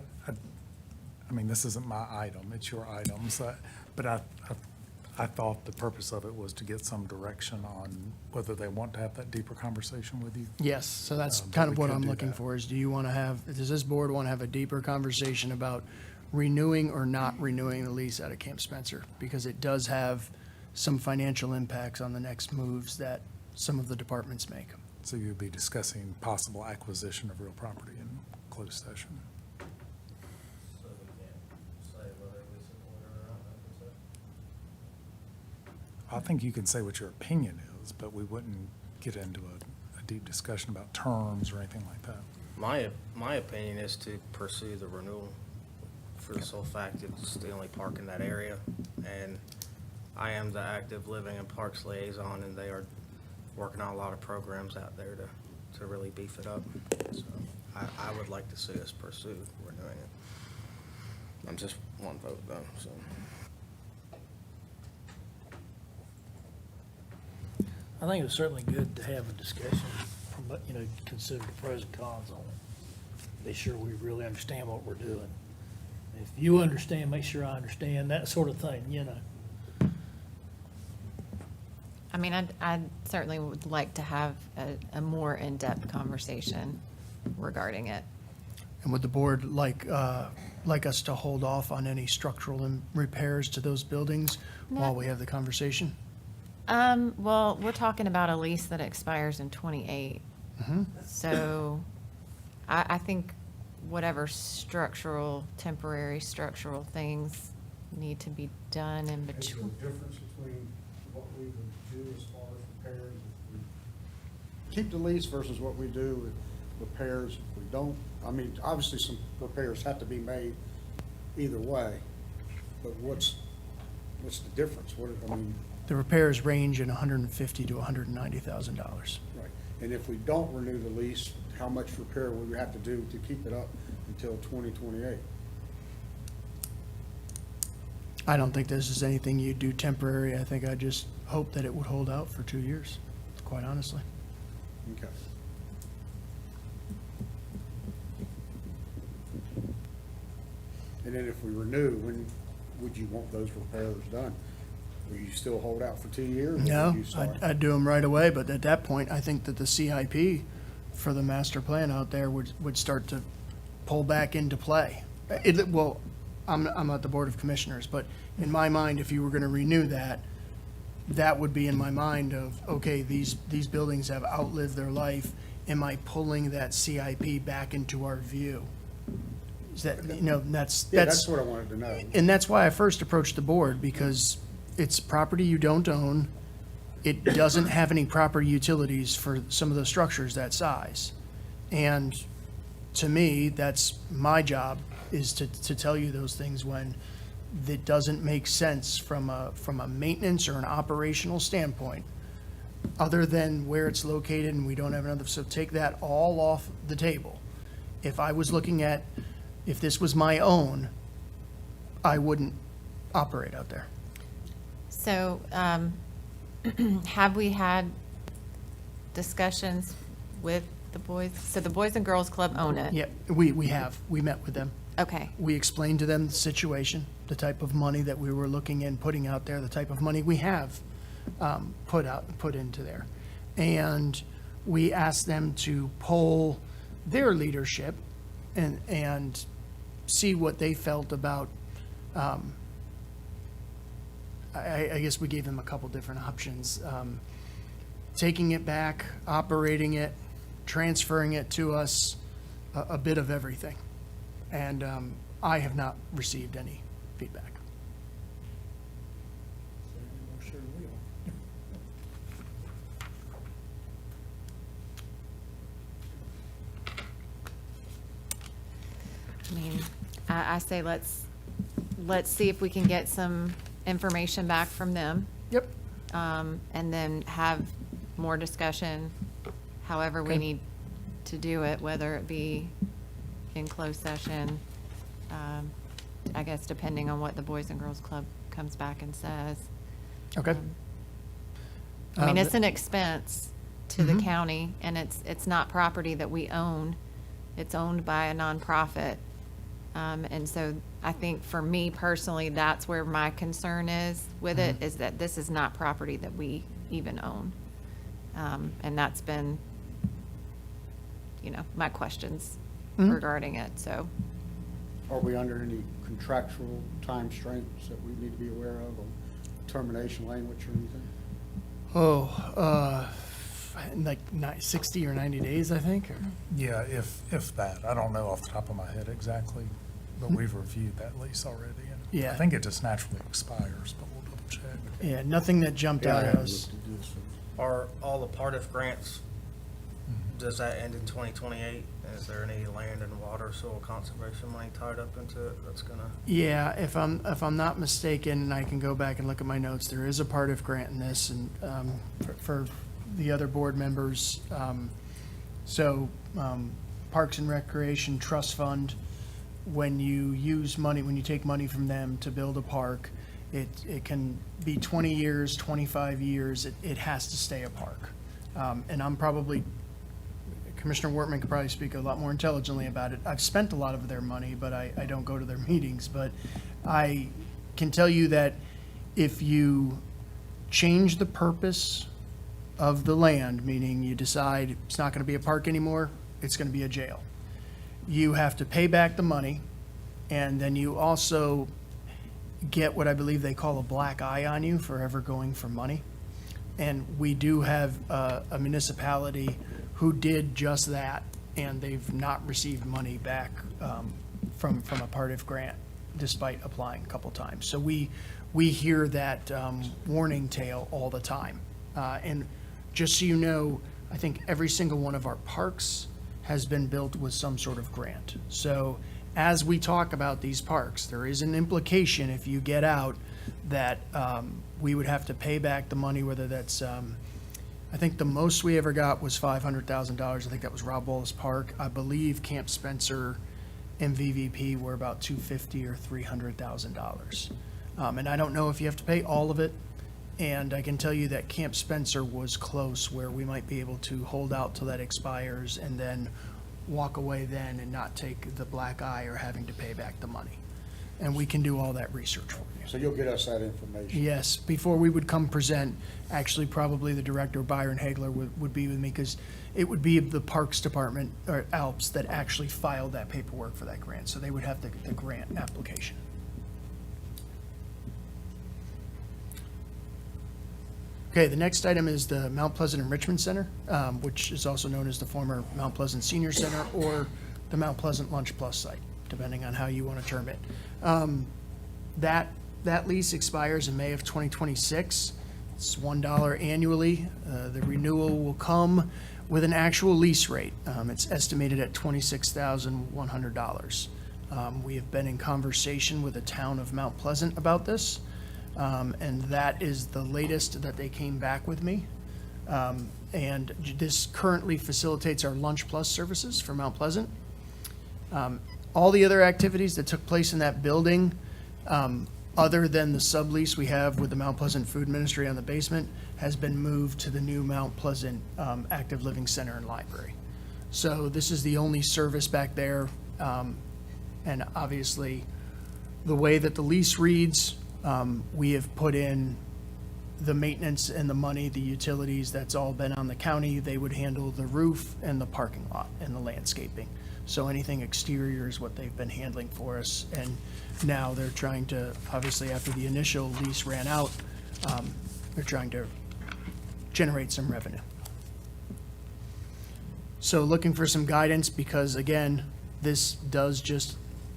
S2: mean, this isn't my item, it's your item, so, but I thought the purpose of it was to get some direction on whether they want to have that deeper conversation with you.
S8: Yes, so that's
S2: But
S8: kind of
S2: we
S8: what
S2: could
S8: I'm
S2: do
S8: looking
S2: that.
S8: for, is do you want to have, does this board want to have a deeper conversation about renewing or not renewing the lease out of Camp Spencer? Because it does have some financial impacts on the next moves that some of the departments make.
S2: So you'll be discussing possible acquisition of real property in closed session.
S5: So we can't say whether we support it or not, that's it.
S2: I think you can say what your opinion is, but we wouldn't get into a deep discussion about terms or anything like that.
S5: My opinion is to pursue the renewal for the sole fact it's the only park in that area. And I am the active living and parks liaison, and they are working on a lot of programs out there to really beef it up. So I would like to see us pursue renewing it. I'm just one vote though, so.
S7: I think it's certainly good to have a discussion, consider the pros and cons on it. Be sure we really understand what we're doing. If you understand, make sure I understand, that sort of thing,
S1: I mean, I certainly would like to have a more in-depth conversation regarding it.
S8: And would the board like us to hold off on any structural repairs to those buildings while we have the conversation?
S1: Well, we're talking about a lease that expires in 28. So I think whatever temporary structural things need to be done in
S6: Is
S1: between.
S6: there a difference between what we would do as far as repairs if we keep the lease versus what we do with repairs if we don't? I mean, obviously some repairs have to be made either way, but what's the difference?
S8: The repairs range in $150,000 to $190,000.
S6: Right, and if we don't renew the lease, how much repair would we have to do to keep it up until 2028?
S8: I don't think this is anything you do temporary. I think I just hope that it would hold out for 2 years, quite honestly.
S6: Okay. And then if we renew, when would you want those repairs done? Will you still hold out for 2 years? or
S8: No,
S6: would you start-
S8: I'd do them right away, but at that point, I think that the CIP for the master plan out there would start to pull back into play. Well, I'm not the Board of Commissioners, but in my mind, if you were gonna renew that, that would be in my mind of, okay, these buildings have outlived their life. Am I pulling that CIP back into our view? Is that,
S6: That's what I wanted to know.
S8: and that's why I first approached the board, because it's property you don't own. It doesn't have any property utilities for some of the structures that size. And to me, that's my job, is to tell you those things when it doesn't make sense from a maintenance or an operational standpoint, other than where it's located and we don't have another, so take that all off the table. If I was looking at, if this was my own, I wouldn't operate out there.
S1: So, have we had discussions with the boys? So the Boys and Girls Club own it?
S8: Yeah, we met with them.
S1: Okay,
S8: We explained to them the situation, the type of money that we were looking in, putting out there, the type of money we have put into there. And we asked them to poll their leadership and see what they felt about, I guess we gave them a couple different options. Taking it back, operating it, transferring it to us, a bit of everything. And I have not received any feedback.
S1: I mean, I say let's see if we can get some information back from them,
S8: Yep.
S1: and then have more discussion, however we
S8: Okay.
S1: need to do it, whether it be in closed session, I guess depending on what the Boys and Girls Club comes back and says.
S8: Okay.
S1: I mean,
S8: Um,
S1: it's an expense to the
S8: Mhm.
S1: county, and it's not property that we own. It's owned by a nonprofit. And so I think for me personally, that's where my concern is with it, is that this is not property that we even own. And that's been, my questions
S8: Mhm.
S1: regarding it, so.
S6: Are we under any contractual time strains that we need to be aware of, or termination language or anything?
S8: Like 60 or 90 days, I think. Or-
S2: Yeah, if that. I don't know off the top of my head exactly, but we've reviewed that lease already. And
S8: Yeah.
S2: I think it just naturally expires, but we'll double check.
S8: Yeah, nothing that jumped
S6: Yeah, I
S8: out at
S6: haven't
S8: us.
S6: looked at this.
S5: Are all the Cooperative grants, does that end in 2028? Is there any land and water soil conservation money tied up into it that's gonna?
S8: Yeah, if I'm not mistaken, and I can go back and look at my notes, there is a part of grant in this, and for the other board members. So Parks and Recreation Trust Fund when you use money, when you take money from them to build a park, it can be 20 years, 25 years, it has to stay a park. And I'm probably, Commissioner Wortman could probably speak a lot more intelligently about it. I've spent a lot of their money, but I don't go to their meetings. But I can tell you that if you change the purpose of the land, meaning you decide it's not going to be a park anymore, it's going to be a jail, you have to pay back the money, and then you also get what I believe they call a black eye on you for ever going for money. And we do have a municipality who did just that, and they've not received money back from a part of grant, despite applying a couple times. So we hear that warning tale all the time. And just so you know, I think every single one of our parks has been built with some sort of grant. So as we talk about these parks, there is an implication if you get out that we would have to pay back the money, whether that's, I think the most we ever got was $500,000. I think that was Rob Wallace Park. I believe Camp Spencer and VVP were about $250,000 or $300,000. And I don't know if you have to pay all of it. And I can tell you that Camp Spencer was close, where we might be able to hold out till that expires and then walk away then and not take the black eye or having to pay back the money. And we can do all that research for you.
S6: So you'll get us that information?
S8: Yes, before we would come present, actually probably the director, Byron Hagler, would be with me, because it would be the Parks Department, or ALPS, that actually filed that paperwork for that grant. So they would have the grant application. Okay, the next item is the Mount Pleasant Enrichment Center, which is also known as the former Mount Pleasant Senior Center or the Mount Pleasant Lunch Plus site, depending on how you want to term it. That lease expires in May of 2026. It's $1 annually. The renewal will come with an actual lease rate. It's estimated at $26,100. We have been in conversation with the town of Mount Pleasant about this. And that is the latest that they came back with me. And this currently facilitates our Lunch Plus services for Mount Pleasant. All the other activities that took place in that building, other than the sublease we have with the Mount Pleasant Food Ministry on the basement, has been moved to the new Mount Pleasant Active Living Center and Library. So this is the only service back there. And obviously, the way that the lease reads, we have put in the maintenance and the money, the utilities, that's all been on the county. They would handle the roof and the parking lot and the landscaping. So anything exterior is what they've been handling for us. And now they're trying to, obviously after the initial lease ran out, they're trying to generate some revenue. So looking for some guidance, because again, this does just,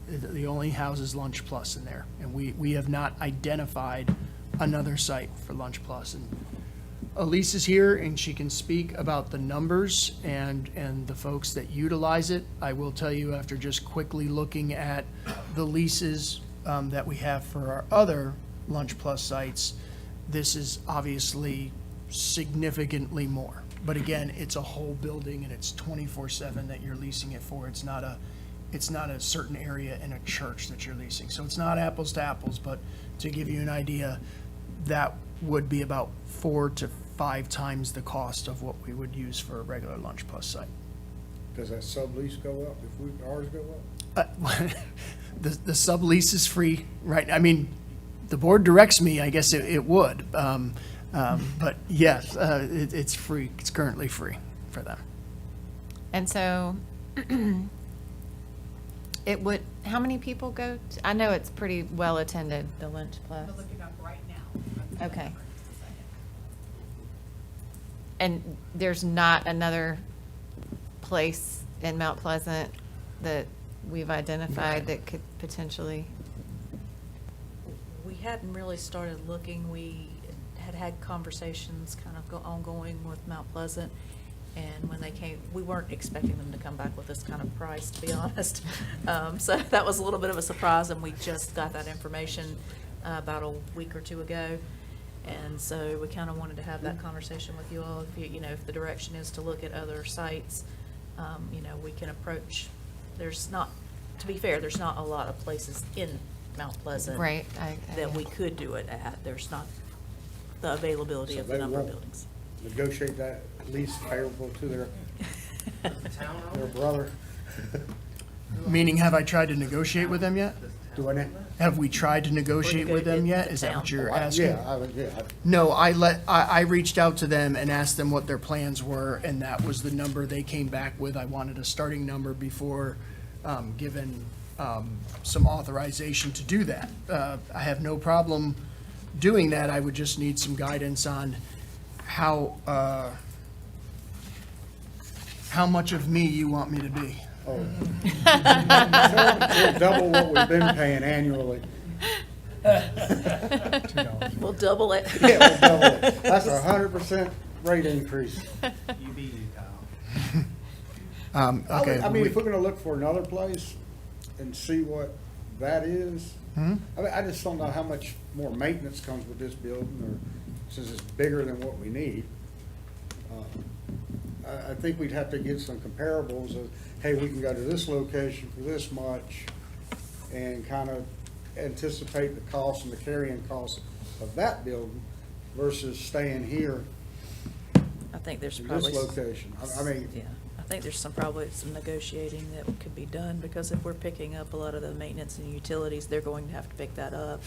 S8: the only houses Lunch Plus in there. And we have not identified another site for Lunch Plus. And Elise is here and she can speak about the numbers and the folks that utilize it. I will tell you, after just quickly looking at the leases that we have for our other Lunch Plus sites, this is obviously significantly more. But again, it's a whole building and it's 24/7 that you're leasing it for. It's not a certain area in a church that you're leasing. So it's not apples to apples, but to give you an idea, that would be about 4 to 5 times the cost of what we would use for a regular Lunch Plus site.
S6: Does that sublease go up if ours go up?
S8: The sublease is free, right? I mean, the board directs me, I guess it would. But yes, it's free. It's currently free for them.
S1: And so it would, how many people go? I know it's pretty well attended, the Lunch Plus.
S9: We're looking up right now.
S1: Okay. And there's not another place in Mount Pleasant that we've identified that could potentially?
S3: We hadn't really started looking. We had conversations kind of ongoing with Mount Pleasant. And when they came, we weren't expecting them to come back with this kind of price, to be honest. So that was a little bit of a surprise, and we just got that information about a week or two ago. And so we kind of wanted to have that conversation with you all. If if the direction is to look at other sites, we can approach. There's not to be fair, there's not a lot of places in Mount Pleasant
S1: Right.
S3: that we could do it at. There's not the availability
S6: So
S3: of the
S6: they
S3: number of
S6: won't
S3: buildings.
S6: Negotiate that least favorable to their brother.
S8: Meaning, have I tried to negotiate with them yet?
S6: Do I know?
S8: Have we tried to negotiate with them yet? Is that what you're asking?
S6: Yeah,
S8: No, I reached out to them and asked them what their plans were, and that was the number they came back with. I wanted a starting number before given some authorization to do that. I have no problem doing that. I would just need some guidance on how much of me you want me to be.
S6: We'll double what we've been paying annually.
S2: $2.
S3: We'll double it.
S6: Yeah, we'll double it. That's 100% rate increase.
S5: You beat you, Kyle.
S8: Okay.
S6: I mean, if we're gonna look for another place and see what that is, I mean, I just don't know how much more maintenance comes with this building, or since it's bigger than what we need. I think we'd have to get some comparables of, hey, we can go to this location for this much, and kind of anticipate the cost and the carrying cost of that building versus staying here
S3: I think there's
S6: in
S3: probably.
S6: this location. I mean,
S3: Yeah, I think there's probably some negotiating that could be done, because if we're picking up a lot of the maintenance and utilities, they're going to have to pick that up.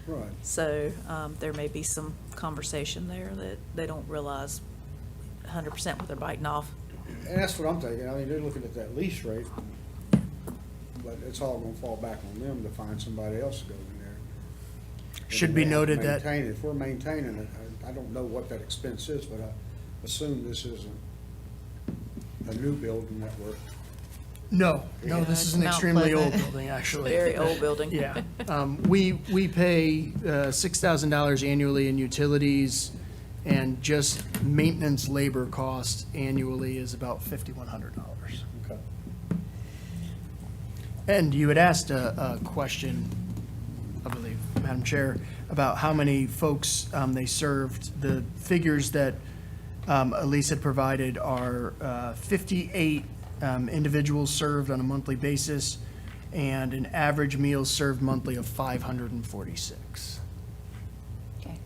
S6: right.
S3: So, there may be some conversation there that they don't realize 100% what they're biting off.
S6: And that's what I'm thinking. I mean, they're looking at that lease rate, but it's all gonna fall back on them to find somebody else to go in there. And
S8: Should be
S6: they have to
S8: noted that-
S6: maintain it. If we're maintaining it, I don't know what that expense is, but I assume this isn't a new building that we're,
S8: No,
S1: Yeah,
S8: this is
S1: it's
S8: an
S1: Mount
S8: extremely old
S1: Pleasant.
S8: building, actually.
S3: Very old building.
S8: Yeah. We pay $6,000 annually in utilities, and just maintenance labor cost annually is about $5,100.
S6: okay.
S8: And you had asked a question, I believe, Madam Chair, about how many folks they served. The figures that Elise had provided are 58 individuals served on a monthly basis, and an average meal served monthly of 546.
S1: Okay.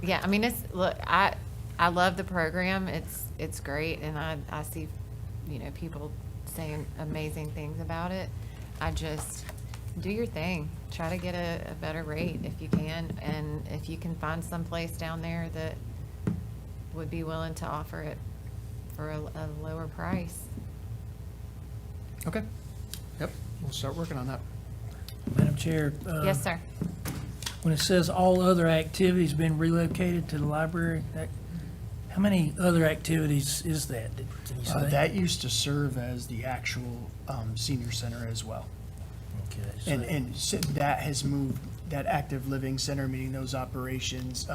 S1: Yeah, I mean, look, I love the program. It's great, and I see, people saying amazing things about it. I just, do your thing. Try to get a better rate if you can, and if you can find someplace down there that would be willing to offer it for a lower price.
S8: Okay. Yep, we'll start working on that.
S7: Madam Chair.
S1: Yes, sir.
S7: When it says all other activities been relocated to the library, how many other activities is that? Can you say?
S8: That used to serve as the actual senior center as well.
S7: Okay, so-
S8: And so that has moved, that active living center, meaning those operations,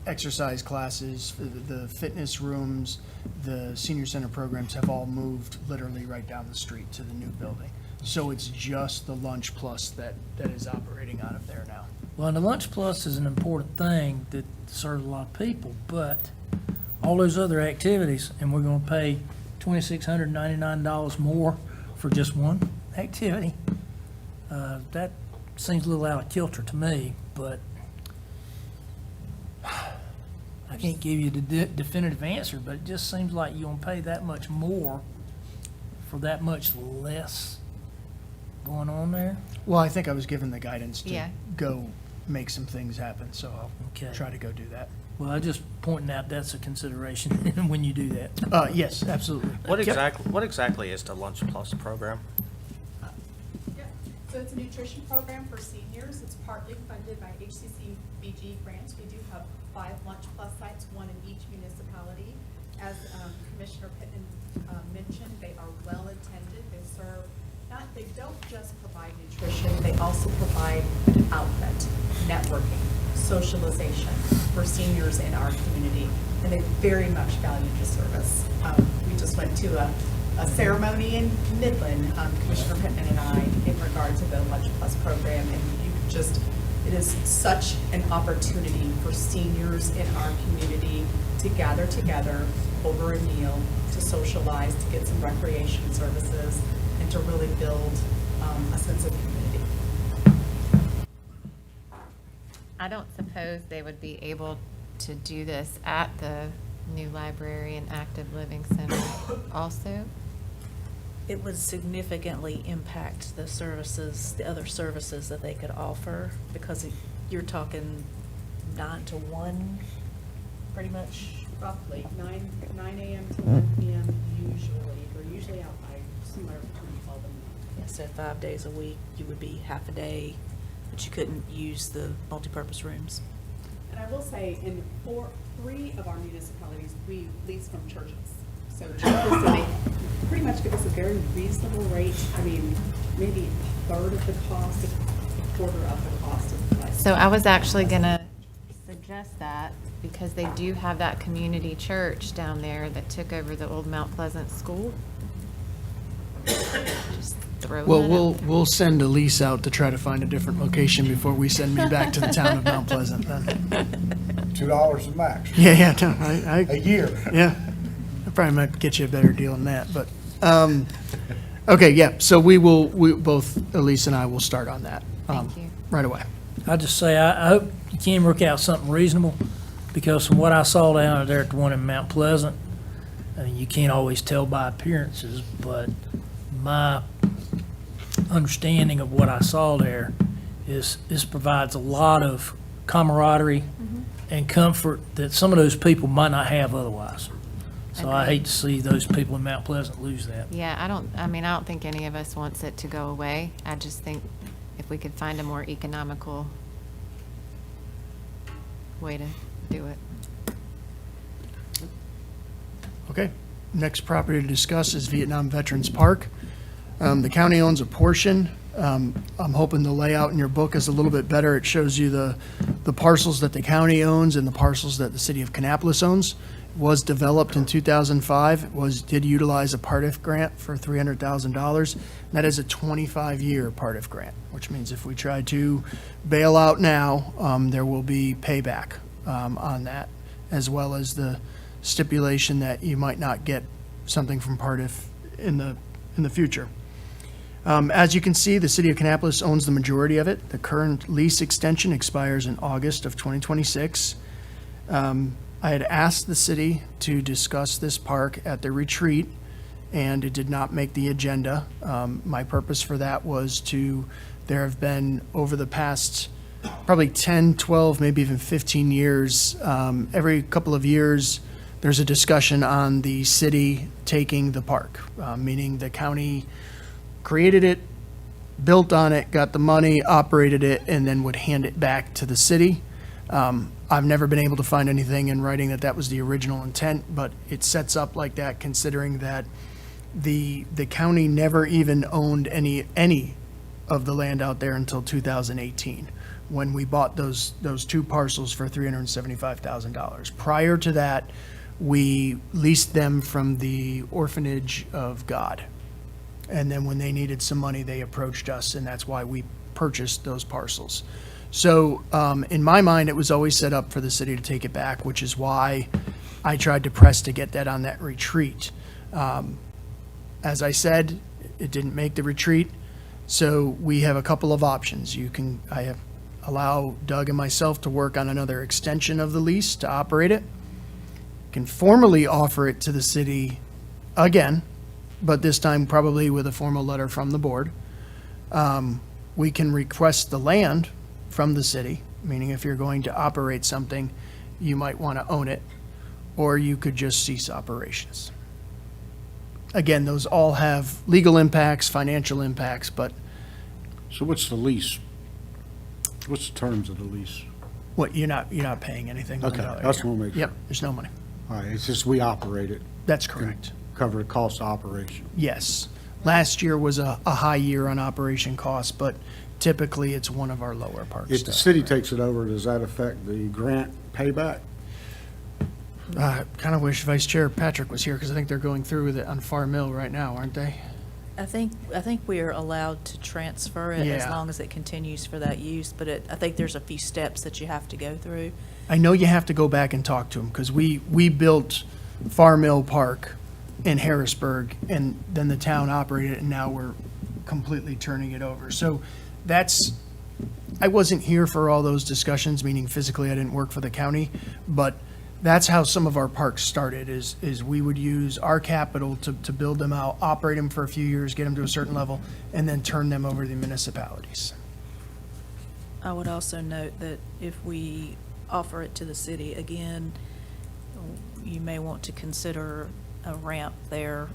S8: exercise classes, the fitness rooms, the senior center programs have all moved literally right down the street to the new building. So it's just the Lunch Plus that is operating out of there now.
S7: Well, and the Lunch Plus is an important thing that serves a lot of people, but all those other activities, and we're gonna pay $2,699 more for just one activity, that seems a little out of kilter to me, but I can't give you the definitive answer, but it just seems like you're gonna pay that much more for that much less going on there.
S8: Well, I think I was given the guidance to
S1: Yeah.
S8: go make some things happen, so I'll
S7: Okay.
S8: try to go do that.
S7: Well, I just pointing out that's a consideration when you do that.
S8: Yes, absolutely.
S5: What exactly is the Lunch Plus program?
S9: Yeah, so it's a nutrition program for seniors. It's partly funded by HCCBG grants. We do have 5 Lunch Plus sites, 1 in each municipality. As Commissioner Pittman mentioned, they are well attended. They serve, they don't just provide nutrition, they also provide an outlet, networking, socialization for seniors in our community, and they very much value the service. We just went to a ceremony in Midland, Commissioner Pittman and I, in regard to the Lunch Plus program, and it is such an opportunity for seniors in our community to gather together over a meal, to socialize, to get some recreation services. to really build a sense of community.
S1: I don't suppose they would be able to do this at the new library and active living center also?
S3: It would significantly impact the services, the other services that they could offer, because you're talking 9 to 1, pretty much.
S9: Roughly 9 a.m. to 1 p.m. usually. They're usually out by somewhere between 12 and 1.
S3: Yeah, so 5 days a week, you would be half a day, but you couldn't use the multipurpose rooms.
S9: And I will say, in 3 of our municipalities, we lease from churches. So churches, so they pretty much give us a very reasonable rate. I mean, maybe a third of the cost, a quarter of the cost of the license.
S1: So I was actually gonna suggest that, because they do have that community church down there that took over the old Mount Pleasant school. Just throw
S8: Well,
S1: that out there.
S8: we'll send a lease out to try to find a different location before we send me back to the town of Mount Pleasant then.
S6: $2 a max,
S8: Yeah, no,
S6: a year.
S8: yeah. I probably might get you a better deal than that, but, okay, yeah, so we both, Elise and I will start on that.
S1: Thank you.
S8: Right away.
S7: I just say, I hope you can work out something reasonable, because from what I saw down there at the one in Mount Pleasant, I mean, you can't always tell by appearances, but my understanding of what I saw there is this provides a lot of camaraderie and comfort that some of those people might not have otherwise. So I hate to see those people in Mount Pleasant lose that.
S1: Yeah, I don't think any of us wants it to go away. I just think if we could find a more economical way to do it.
S8: Okay, next property to discuss is Vietnam Veterans Park. The county owns a portion. I'm hoping the layout in your book is a little bit better. It shows you the parcels that the county owns and the parcels that the city of Kannapolis owns. It was developed in 2005. It did utilize a Part-If grant for $300,000. That is a 25-year Part-If grant, which means if we try to bail out now, there will be payback on that, as well as the stipulation that you might not get something from Part-If in the future. As you can see, the city of Kannapolis owns the majority of it. The current lease extension expires in August of 2026. I had asked the city to discuss this park at the retreat, and it did not make the agenda. My purpose for that was there have been, over the past probably 10, 12, maybe even 15 years, every couple of years, there's a discussion on the city taking the park, meaning the county created it, built on it, got the money, operated it, and then would hand it back to the city. I've never been able to find anything in writing that was the original intent, but it sets up like that considering that the county never even owned any of the land out there until 2018, when we bought those 2 parcels for $375,000. Prior to that, we leased them from the Orphanage of God. And then when they needed some money, they approached us, and that's why we purchased those parcels. So in my mind, it was always set up for the city to take it back, which is why I tried to press to get that on that retreat. As I said, it didn't make the retreat, so we have a couple of options. Allow Doug and myself to work on another extension of the lease to operate it. Can formally offer it to the city again, but this time probably with a formal letter from the board. We can request the land from the city, meaning if you're going to operate something, you might want to own it, or you could just cease operations. Again, those all have legal impacts, financial impacts, but
S6: So what's the lease? What's the terms of the lease?
S8: you're not paying anything.
S6: Okay,
S8: $1 a
S6: that's
S8: year.
S6: what we'll make sure.
S8: Yep, there's no money.
S6: All right, it's just we operate it,
S8: That's correct.
S6: cover the cost of operation.
S8: Yes. Last year was a high year on operation costs, but typically it's one of our lower parks.
S6: If the city takes it over, does that affect the grant payback?
S8: I kind of wish Vice Chair Patrick was here, because I think they're going through with it on Farm Mill right now, aren't they?
S3: I think we are allowed to transfer it as
S8: Yeah.
S3: long as it continues for that use, but I think there's a few steps that you have to go through.
S8: I know you have to go back and talk to them, because we built Farm Mill Park in Harrisburg, and then the town operated it, and now we're completely turning it over. So that's, I wasn't here for all those discussions, meaning physically I didn't work for the county, but that's how some of our parks started, is we would use our capital to build them out, operate them for a few years, get them to a certain level, and then turn them over to the municipalities.
S3: I would also note that if we offer it to the city again, you may want to consider a ramp there,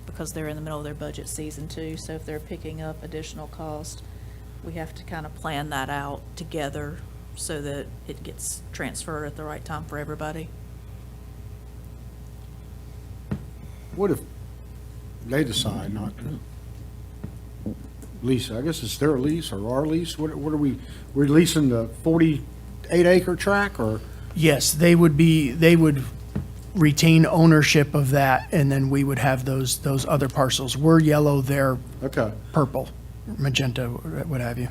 S3: because they're in the middle of their budget season too. So if they're picking up additional cost, we have to kind of plan that out together so that it gets transferred at the right time for everybody.
S6: What if they decide not to lease? I guess it's their lease or our lease. What are we're leasing the 48-acre tract, or?
S8: Yes, they would retain ownership of that, and then we would have those other parcels. We're yellow, they're
S6: Okay.
S8: purple, magenta, what have you.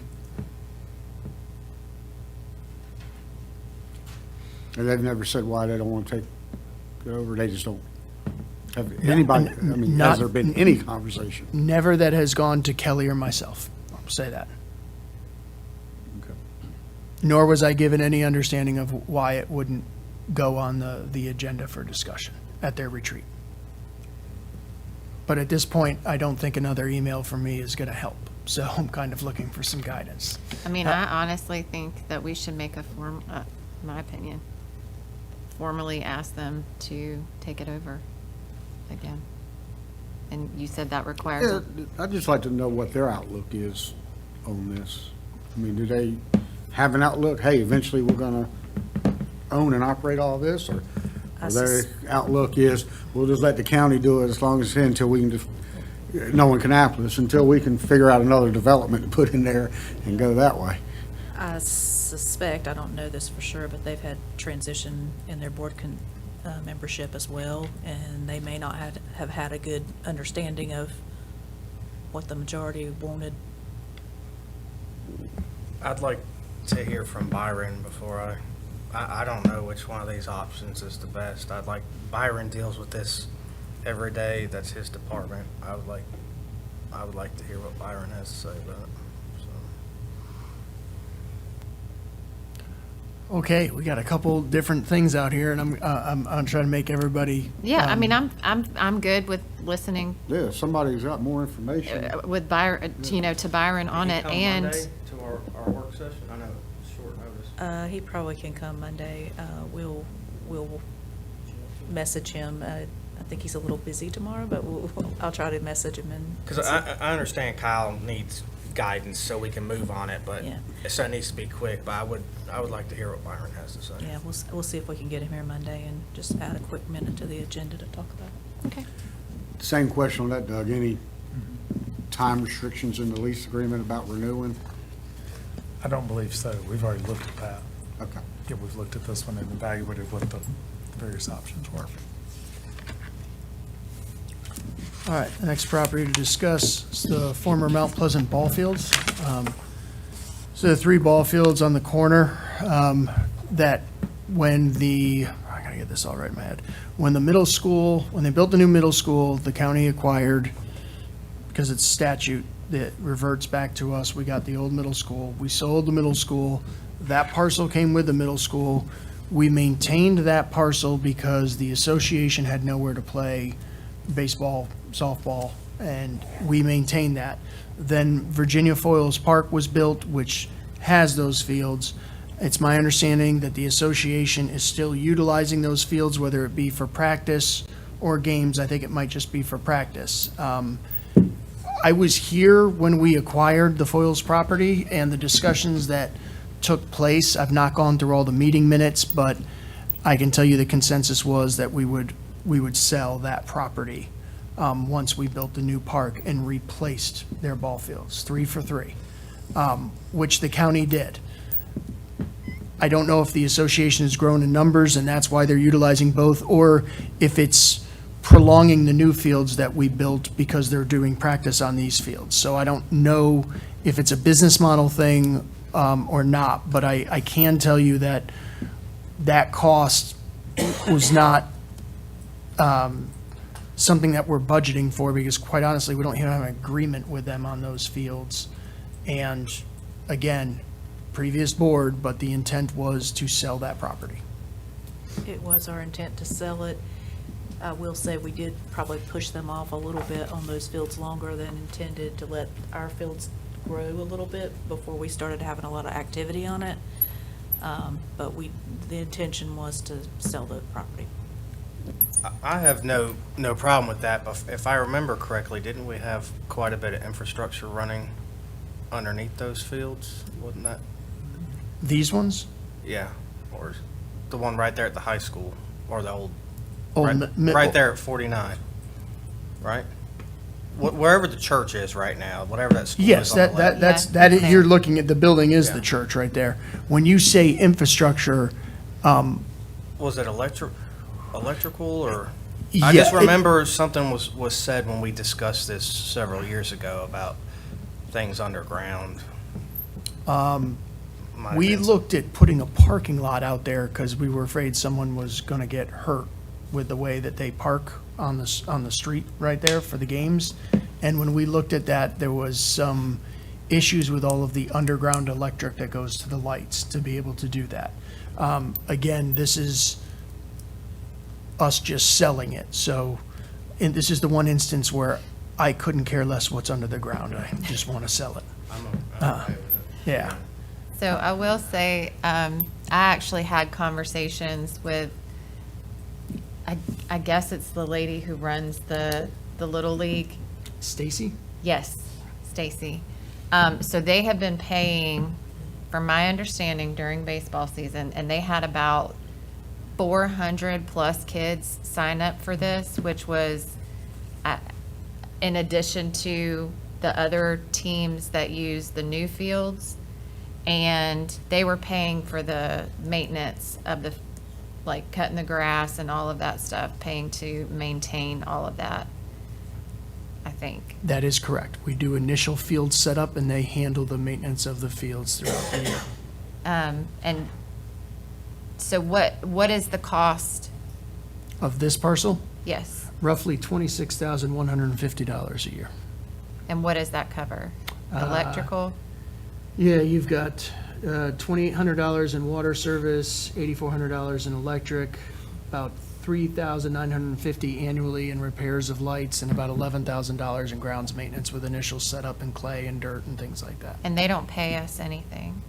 S6: And they've never said why they don't want to take it over. They just don't have anybody, I mean,
S8: Not-
S6: has there been any conversation?
S8: Never that has gone to Kelly or myself, I'll say that.
S6: Okay.
S8: Nor was I given any understanding of why it wouldn't go on the agenda for discussion at their retreat. But at this point, I don't think another email from me is going to help. So I'm kind of looking for some guidance.
S1: I mean, I honestly think that we should make a my opinion, formally ask them to take it over again. And you said that requires,
S6: Yeah, I'd just like to know what their outlook is on this. I mean, do they have an outlook, hey, eventually we're gonna own and operate all this, or their outlook is, we'll just let the county do it as long as, until we can just, no one can Annapolis, until we can figure out another development to put in there and go that way?
S3: I suspect, I don't know this for sure, but they've had transition in their board membership as well, and they may not have had a good understanding of what the majority wanted.
S5: I'd like to hear from Byron before I don't know which one of these options is the best. Byron deals with this every day. That's his department. I would like to hear what Byron has to say about it. So.
S8: Okay, we got a couple different things out here, and I'm trying to make everybody.
S1: yeah, I mean, I'm good with listening
S6: Yeah, somebody's got more information.
S1: with Byron, to Byron on it, and
S5: To our work session? I know it's short notice.
S3: He probably can come Monday. We'll message him. I think he's a little busy tomorrow, but I'll try to message him and.
S5: Because I understand Kyle needs guidance so we can move on it, but
S3: Yeah.
S5: so it needs to be quick, but I would like to hear what Byron has to say.
S3: Yeah, we'll see if we can get him here Monday and just add a quick minute to the agenda to talk about it.
S1: okay.
S6: Same question on that, Doug. Any time restrictions in the lease agreement about renewing?
S2: I don't believe so. We've already looked at that.
S6: Okay.
S2: Yeah, we've looked at this one and evaluated what the various options were.
S8: All right, the next property to discuss is the former Mount Pleasant ball fields. So the 3 ball fields on the corner, that when I gotta get this all right in my head. When they built the new middle school, the county acquired, because it's statute that reverts back to us, we got the old middle school. We sold the middle school. That parcel came with the middle school. We maintained that parcel because the association had nowhere to play baseball, softball, and we maintained that. Then Virginia Foils Park was built, which has those fields. It's my understanding that the association is still utilizing those fields, whether it be for practice or games. I think it might just be for practice. I was here when we acquired the Foils property and the discussions that took place. I've not gone through all the meeting minutes, but I can tell you the consensus was that we would sell that property once we built the new park and replaced their ball fields, 3 for 3, which the county did. I don't know if the association has grown in numbers and that's why they're utilizing both, or if it's prolonging the new fields that we built because they're doing practice on these fields. So I don't know if it's a business model thing or not, but I can tell you that that cost was not something that we're budgeting for, because quite honestly, we don't even have an agreement with them on those fields. And again, previous board, but the intent was to sell that property.
S3: It was our intent to sell it. I will say we did probably push them off a little bit on those fields longer than intended to let our fields grow a little bit before we started having a lot of activity on it. But the intention was to sell the property.
S5: I have no problem with that, but if I remember correctly, didn't we have quite a bit of infrastructure running underneath those fields? Wasn't that,
S8: These ones?
S5: yeah, or the one right there at the high school, or the old,
S8: Oh,
S5: right there at 49, right? Wherever the church is right now, whatever that school is
S8: Yes,
S5: on the left.
S1: Yeah.
S8: you're looking at, the building is
S5: Yeah.
S8: the church right there. When you say infrastructure,
S5: Was it electrical, or? I
S8: Yeah,
S5: just
S8: it-
S5: remember something was said when we discussed this several years ago about things underground. Might have
S8: we
S5: been-
S8: looked at putting a parking lot out there because we were afraid someone was going to get hurt with the way that they park on the street right there for the games. And when we looked at that, there was some issues with all of the underground electric that goes to the lights to be able to do that. Again, this is us just selling it. So, and this is the one instance where I couldn't care less what's under the ground. I just want to sell it.
S5: I'm okay with it.
S8: Yeah.
S1: So I will say, I actually had conversations with, I guess it's the lady who runs the Little League.
S8: Stacy?
S1: Yes, Stacy. So they have been paying, from my understanding, during baseball season, and they had about 400 plus kids sign up for this, which was in addition to the other teams that use the new fields. And they were paying for the maintenance of the, like cutting the grass and all of that stuff, paying to maintain all of that, I think.
S8: That is correct. We do initial field setup, and they handle the maintenance of the fields throughout the year.
S1: And so what is the cost?
S8: Of this parcel,
S1: Yes.
S8: roughly $26,150 a year.
S1: And what does that cover? Electrical?
S8: Yeah, you've got $2,800 in water service, $8,400 in electric, about $3,950 annually in repairs of lights, and about $11,000 in grounds maintenance with initial setup and clay and dirt and things like that.
S1: And they don't pay us anything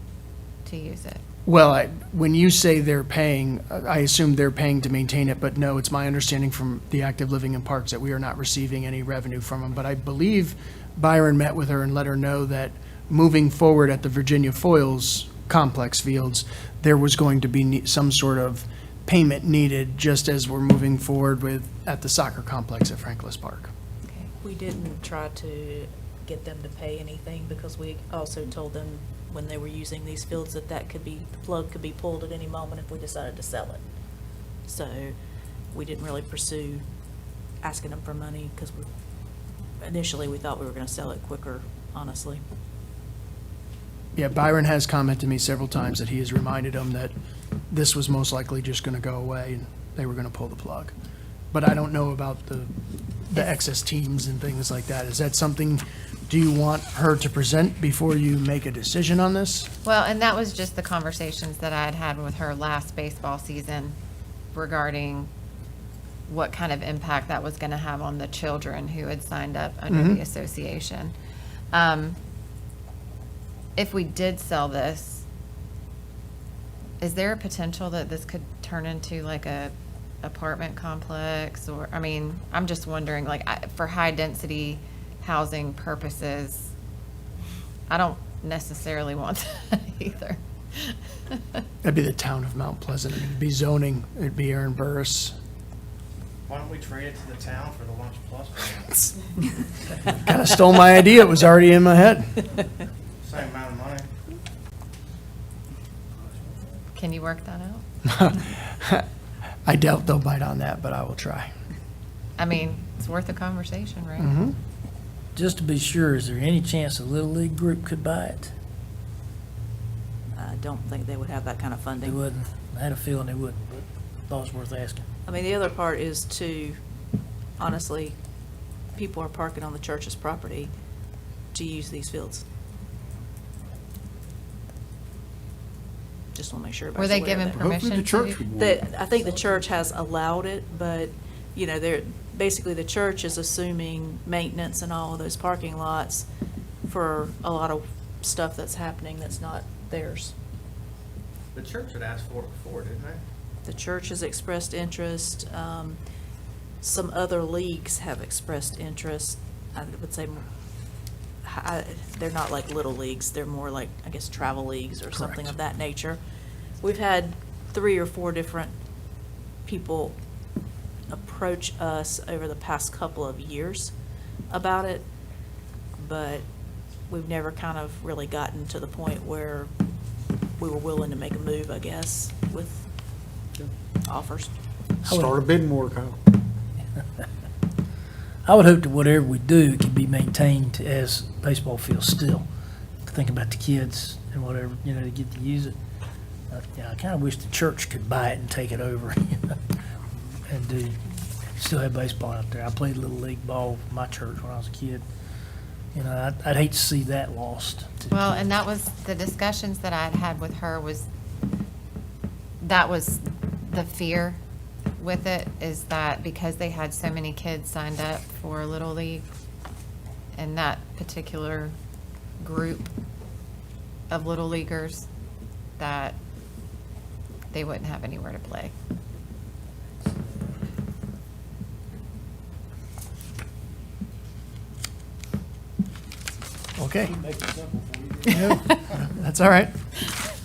S1: to use it.
S8: Well, when you say they're paying, I assume they're paying to maintain it, but no, it's my understanding from the Active Living and Parks that we are not receiving any revenue from them. But I believe Byron met with her and let her know that moving forward at the Virginia Foils complex fields, there was going to be some sort of payment needed, just as we're moving forward with at the soccer complex at Franklin Park.
S1: Okay.
S3: We didn't try to get them to pay anything because we also told them when they were using these fields that the plug could be pulled at any moment if we decided to sell it. So we didn't really pursue asking them for money because initially we thought we were going to sell it quicker, honestly.
S8: Yeah, Byron has commented to me several times that he has reminded them that this was most likely just going to go away and they were going to pull the plug. But I don't know about the excess teams and things like that. Is that something, do you want her to present before you make a decision on this?
S1: Well, and that was just the conversations that I had had with her last baseball season regarding what kind of impact that was going to have on the children who had signed up under the association. If we did sell this, is there a potential that this could turn into like a apartment complex? Or, I mean, I'm just wondering, like, for high-density housing purposes, I don't necessarily want that either.
S8: That'd be the town of Mount Pleasant. It'd be zoning. It'd be Aaron Burris.
S5: Why don't we trade it to the town for the Lunch Plus program?
S8: Kind of stole my idea. It was already in my head.
S5: Same amount of money.
S1: Can you work that out?
S8: I doubt they'll bite on that, but I will try.
S1: I mean, it's worth a conversation, right?
S7: Just to be sure, is there any chance a Little League group could buy it?
S3: I don't think they would have that kind of
S7: They
S3: funding.
S7: wouldn't. I had a feeling they wouldn't, but thought it was worth asking.
S3: I mean, the other part is to, honestly, people are parking on the church's property to use these fields. Just want to make sure
S1: Were
S3: everybody's
S1: they
S3: aware of
S1: given
S3: that.
S6: Hopefully
S1: permission
S6: the church
S1: to?
S6: would want
S3: I think the church has allowed it, but, you know, basically the church is assuming maintenance and all of those parking lots for a lot of stuff that's happening that's not theirs.
S5: The church had asked for it before, didn't they?
S3: The church has expressed interest. Some other leagues have expressed interest. I would say they're not like little leagues. They're more like, I guess, travel leagues or something of that nature. We've had 3 or 4 different people approach us over the past couple of years about it, but we've never kind of really gotten to the point where we were willing to make a move, I guess, with offers.
S6: Start a bidding war, Kyle.
S7: I would hope that whatever we do, it can be maintained as baseball fields still. Think about the kids and whatever, to get to use it. I kind of wish the church could buy it and take it over, and still have baseball out there. I played Little League ball with my church when I was a kid. I'd hate to see that lost.
S1: Well, and that was the discussions that I'd had with her that was the fear with it, is that because they had so many kids signed up for Little League and that particular group of Little Leaguers, that they wouldn't have anywhere to play.
S8: Okay. Yeah, that's all right.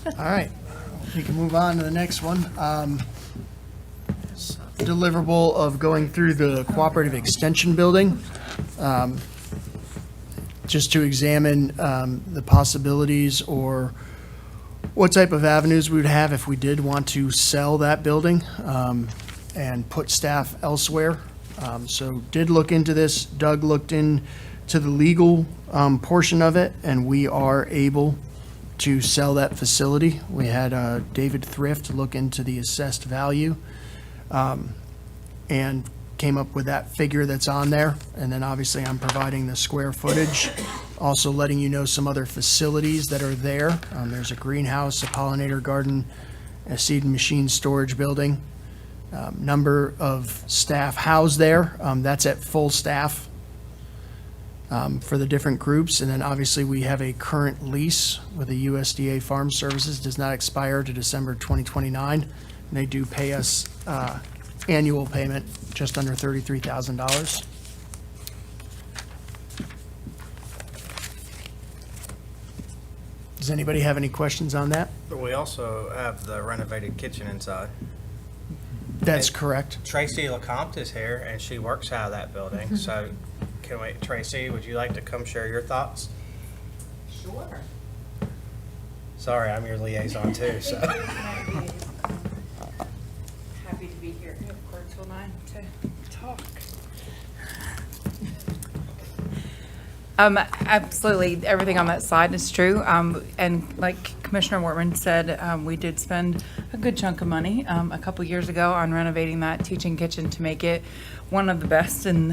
S8: All right, we can move on to the next one. Deliverable of going through the Cooperative Extension Building, just to examine the possibilities or what type of avenues we would have if we did want to sell that building and put staff elsewhere. So did look into this. Doug looked into the legal portion of it, and we are able to sell that facility. We had David Thrift look into the assessed value and came up with that figure that's on there. And then obviously I'm providing the square footage, also letting you know some other facilities that are there. There's a greenhouse, a pollinator garden, a seed and machine storage building. Number of staff housed there, that's at full staff for the different groups. And then obviously we have a current lease with the USDA Farm Services, does not expire to December 2029. And they do pay us annual payment, just under $33,000. Does anybody have any questions on that?
S5: We also have the renovated kitchen inside.
S8: That's correct.
S5: Tracy LeCompte is here, and she works out of that building. So, Tracy, would you like to come share your thoughts?
S10: Sure.
S5: Sorry, I'm your liaison too, so.
S10: Happy to be here. Of course, will I to talk. Absolutely, everything on that slide is true. And like Commissioner Wortman said, we did spend a good chunk of money a couple years ago on renovating that teaching kitchen to make it one of the best in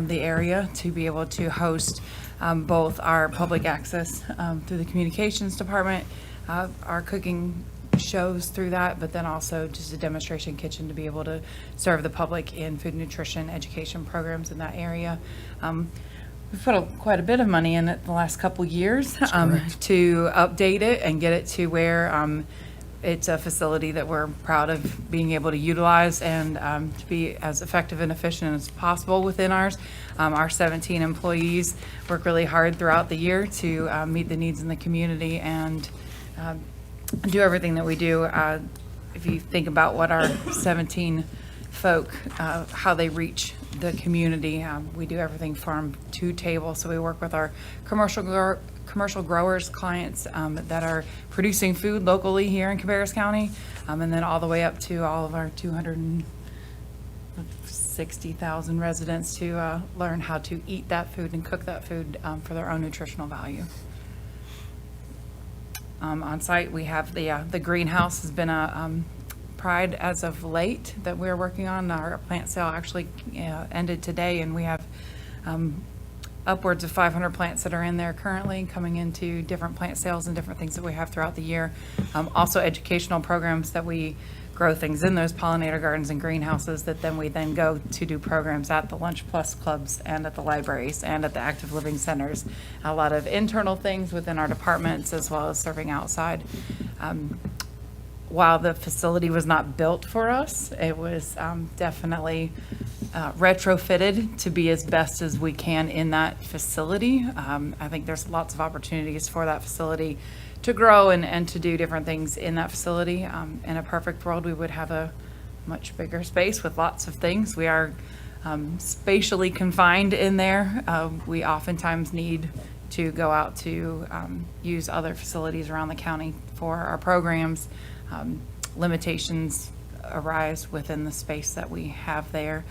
S10: the area, to be able to host both our public access through the communications department, our cooking shows through that, but then also just a demonstration kitchen to be able to serve the public in food nutrition education programs in that area. We've put quite a bit of money in it the last couple years to update it and get it to where it's a facility that we're proud of being able to utilize and to be as effective and efficient as possible within ours. Our 17 employees work really hard throughout the year to meet the needs in the community and do everything that we do. If you think about what our 17 folk, how they reach the community, we do everything farm to table. So we work with our commercial growers, clients that are producing food locally here in Cabarrus County, and then all the way up to all of our 260,000 residents to learn how to eat that food and cook that food for their own nutritional value. On site, we have the greenhouse has been a Pride as of late that we're working on. Our plant sale actually ended today, and we have upwards of 500 plants that are in there currently, coming into different plant sales and different things that we have throughout the year. Also educational programs that we grow things in those pollinator gardens and greenhouses that then we then go to do programs at the Lunch Plus clubs and at the libraries and at the active living centers. A lot of internal things within our departments as well as serving outside. While the facility was not built for us, it was definitely retrofitted to be as best as we can in that facility. I think there's lots of opportunities for that facility to grow and to do different things in that facility. In a perfect world, we would have a much bigger space with lots of things. We are spatially confined in there. We oftentimes need to go out to use other facilities around the county for our programs. Limitations arise within the space that we have there,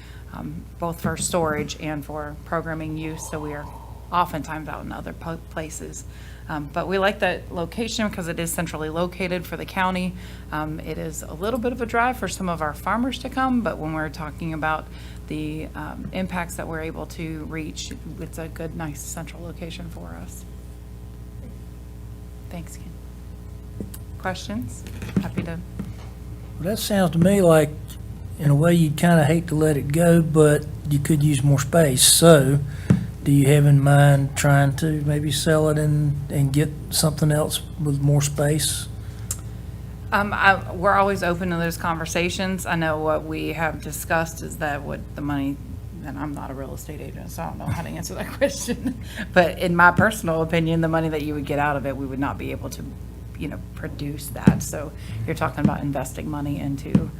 S10: both for storage and for programming use, so we are oftentimes out in other places. But we like that location because it is centrally located for the county. It is a little bit of a drive for some of our farmers to come, but when we're talking about the impacts that we're able to reach, it's a good, nice central location for us. Thanks, Ken. Questions? Happy to.
S7: Well, that sounds to me like, in a way, you'd kind of hate to let it go, but you could use more space. So, do you have in mind trying to maybe sell it and get something else with more space?
S10: We're always open to those conversations. I know what we have discussed is that what the money, and I'm not a real estate agent, so I don't know how to answer that question. But in my personal opinion, the money that you would get out of it, we would not be able to, produce that. So you're talking about investing money into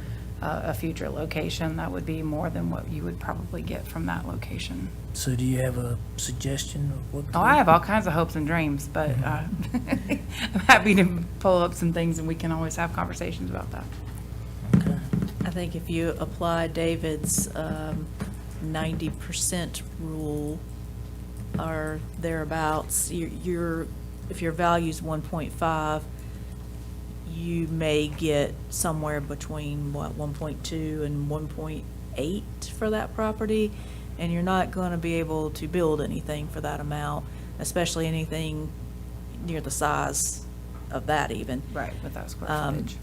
S10: a future location. That would be more than what you would probably get from that location.
S7: So do you have a suggestion of what?
S10: Oh, I have all kinds of hopes and dreams, but I'm happy to pull up some things and we can always have conversations about that.
S7: Okay.
S3: I think if you apply David's 90% rule or thereabouts, if your value's 1.5, you may get somewhere between 1.2 and 1.8 for that property, and you're not going to be able to build anything for that amount, especially anything near the size of that even.
S10: Right, with that square footage.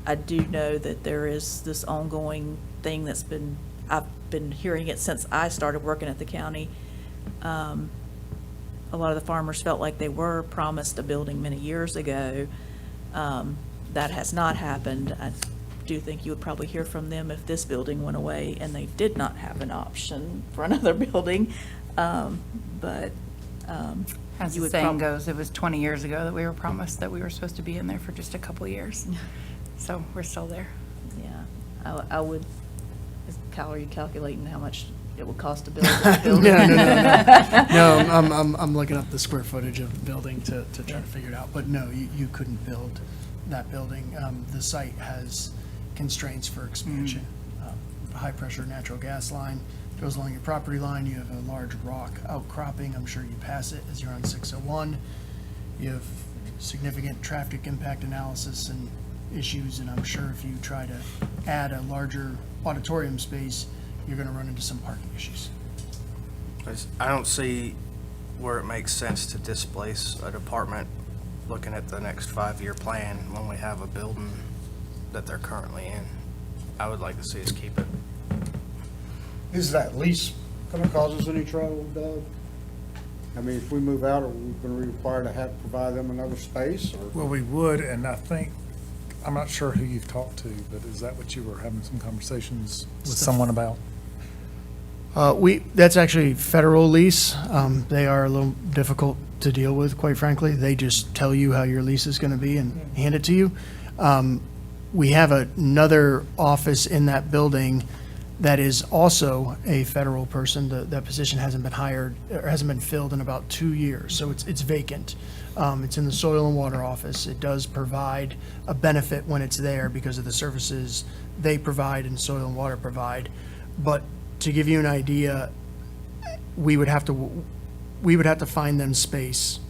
S3: I do know that there is this ongoing thing I've been hearing it since I started working at the county. A lot of the farmers felt like they were promised a building many years ago. That has not happened. I do think you would probably hear from them if this building went away and they did not have an option for another building.
S10: As
S3: you
S10: the
S3: would
S10: saying goes, it was 20 years ago that we were promised that we were supposed to be in there for just a couple years. So we're still there.
S3: Yeah, I would, Kyle, are you calculating how much it would cost to build that building?
S8: No, I'm looking up the square footage of the building to try to figure it out. But no, you couldn't build that building. The site has constraints for expansion. A high-pressure natural gas line goes along your property line. You have a large rock outcropping. I'm sure you pass it as you're on 601. You have significant traffic impact analysis and issues, and I'm sure if you try to add a larger auditorium space, you're going to run into some parking issues.
S5: I don't see where it makes sense to displace a department looking at the next 5-year plan when we have a building that they're currently in. I would like to see us keep it.
S6: Is that lease gonna cause us any trouble, Doug? I mean, if we move out, are we gonna be required to provide them another space, or?
S2: Well, we would, and I think, I'm not sure who you've talked to, but is that what you were having some conversations with someone about?
S8: That's actually federal lease. They are a little difficult to deal with, quite frankly. They just tell you how your lease is going to be and hand it to you. We have another office in that building that is also a federal person. That position hasn't been hired, or hasn't been filled in about 2 years, so it's vacant. It's in the Soil and Water Office. It does provide a benefit when it's there because of the services they provide and Soil and Water provide. But to give you an idea, we would have to find them space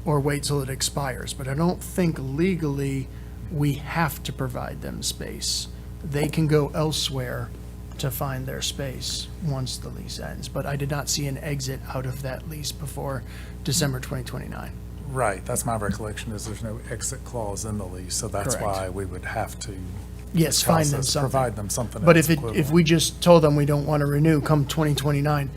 S8: or wait till it expires. But I don't think legally we have to provide them space. They can go elsewhere to find their space once the lease ends, but I did not see an exit out of that lease before December 2029.
S2: Right, that's my recollection, is there's no exit clause in the lease, so that's
S8: Correct.
S2: why we would have to.
S8: Yes, find them
S2: process-
S8: something.
S2: Provide them something
S8: But
S2: else
S8: if
S2: equivalent.
S8: we just told them we don't want to renew come 2029,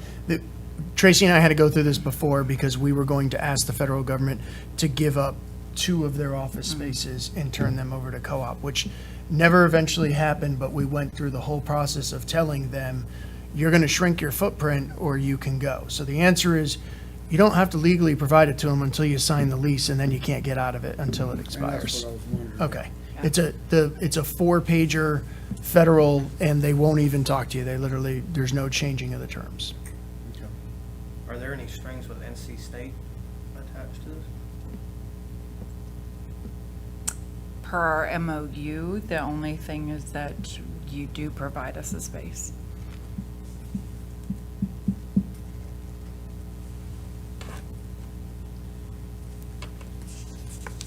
S8: Tracy and I had to go through this before because we were going to ask the federal government to give up 2 of their office spaces and turn them over to co-op, which never eventually happened, but we went through the whole process of telling them, you're going to shrink your footprint or you can go. So the answer is, you don't have to legally provide it to them until you sign the lease, and then you can't get out of it until it
S6: And that's
S8: expires.
S6: what I was wondering.
S8: Okay. It's a 4-pager federal, and they won't even talk to you. They literally, there's no changing of the terms.
S5: Are there any strings with NC State attached to this?
S10: Per our MOU, the only thing is that you do provide us a space.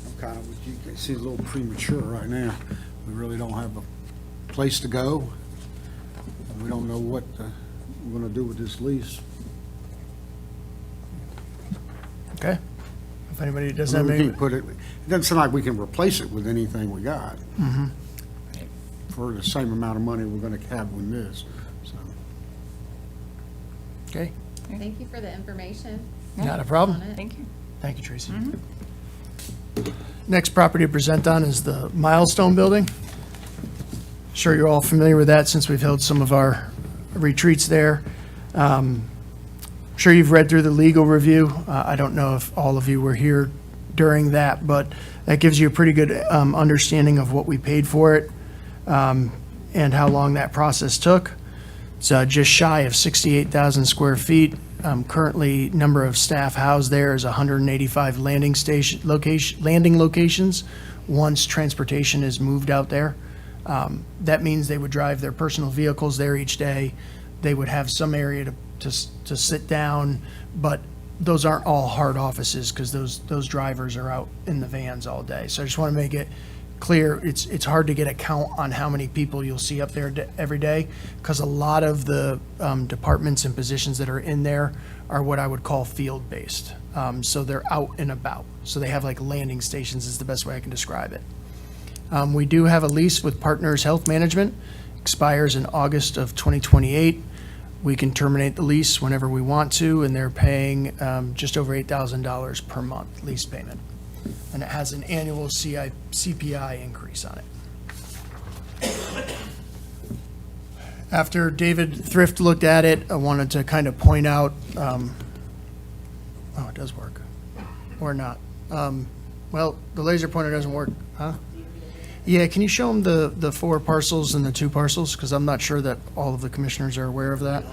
S6: I'm kind of, you can see a little premature right now. We really don't have a place to go. We don't know what we're going to do with this lease.
S8: Okay? If anybody
S6: I
S8: doesn't
S6: mean,
S8: have
S6: we
S8: any,
S6: can't put it doesn't seem like we can replace it with anything we got. For the same amount of money we're going to have with this, so.
S8: okay,
S1: Thank you for the information.
S8: not a problem.
S1: on it.
S10: Thank you.
S8: Thank you, Tracy. Next property to present on is the Milestone Building. Sure you're all familiar with that since we've held some of our retreats there. Sure you've read through the legal review. I don't know if all of you were here during that, but that gives you a pretty good understanding of what we paid for it and how long that process took. It's just shy of 68,000 square feet. Currently, number of staff housed there is 185 landing locations once transportation is moved out there. That means they would drive their personal vehicles there each day. They would have some area to sit down, but those aren't all hard offices because those drivers are out in the vans all day. So I just want to make it clear, it's hard to get a count on how many people you'll see up there every day because a lot of the departments and positions that are in there are what I would call field-based. So they're out and about. So they have like landing stations is the best way I can describe it. We do have a lease with Partners Health Management, expires in August of 2028. We can terminate the lease whenever we want to, and they're paying just over $8,000 per month lease payment. And it has an annual CPI increase on it. After David Thrift looked at it, I wanted to kind of point out, oh, it does work, or not. Well, the laser pointer doesn't work, huh? Yeah, can you show them the 4 parcels and the 2 parcels? Because I'm not sure that all of the commissioners are aware of that.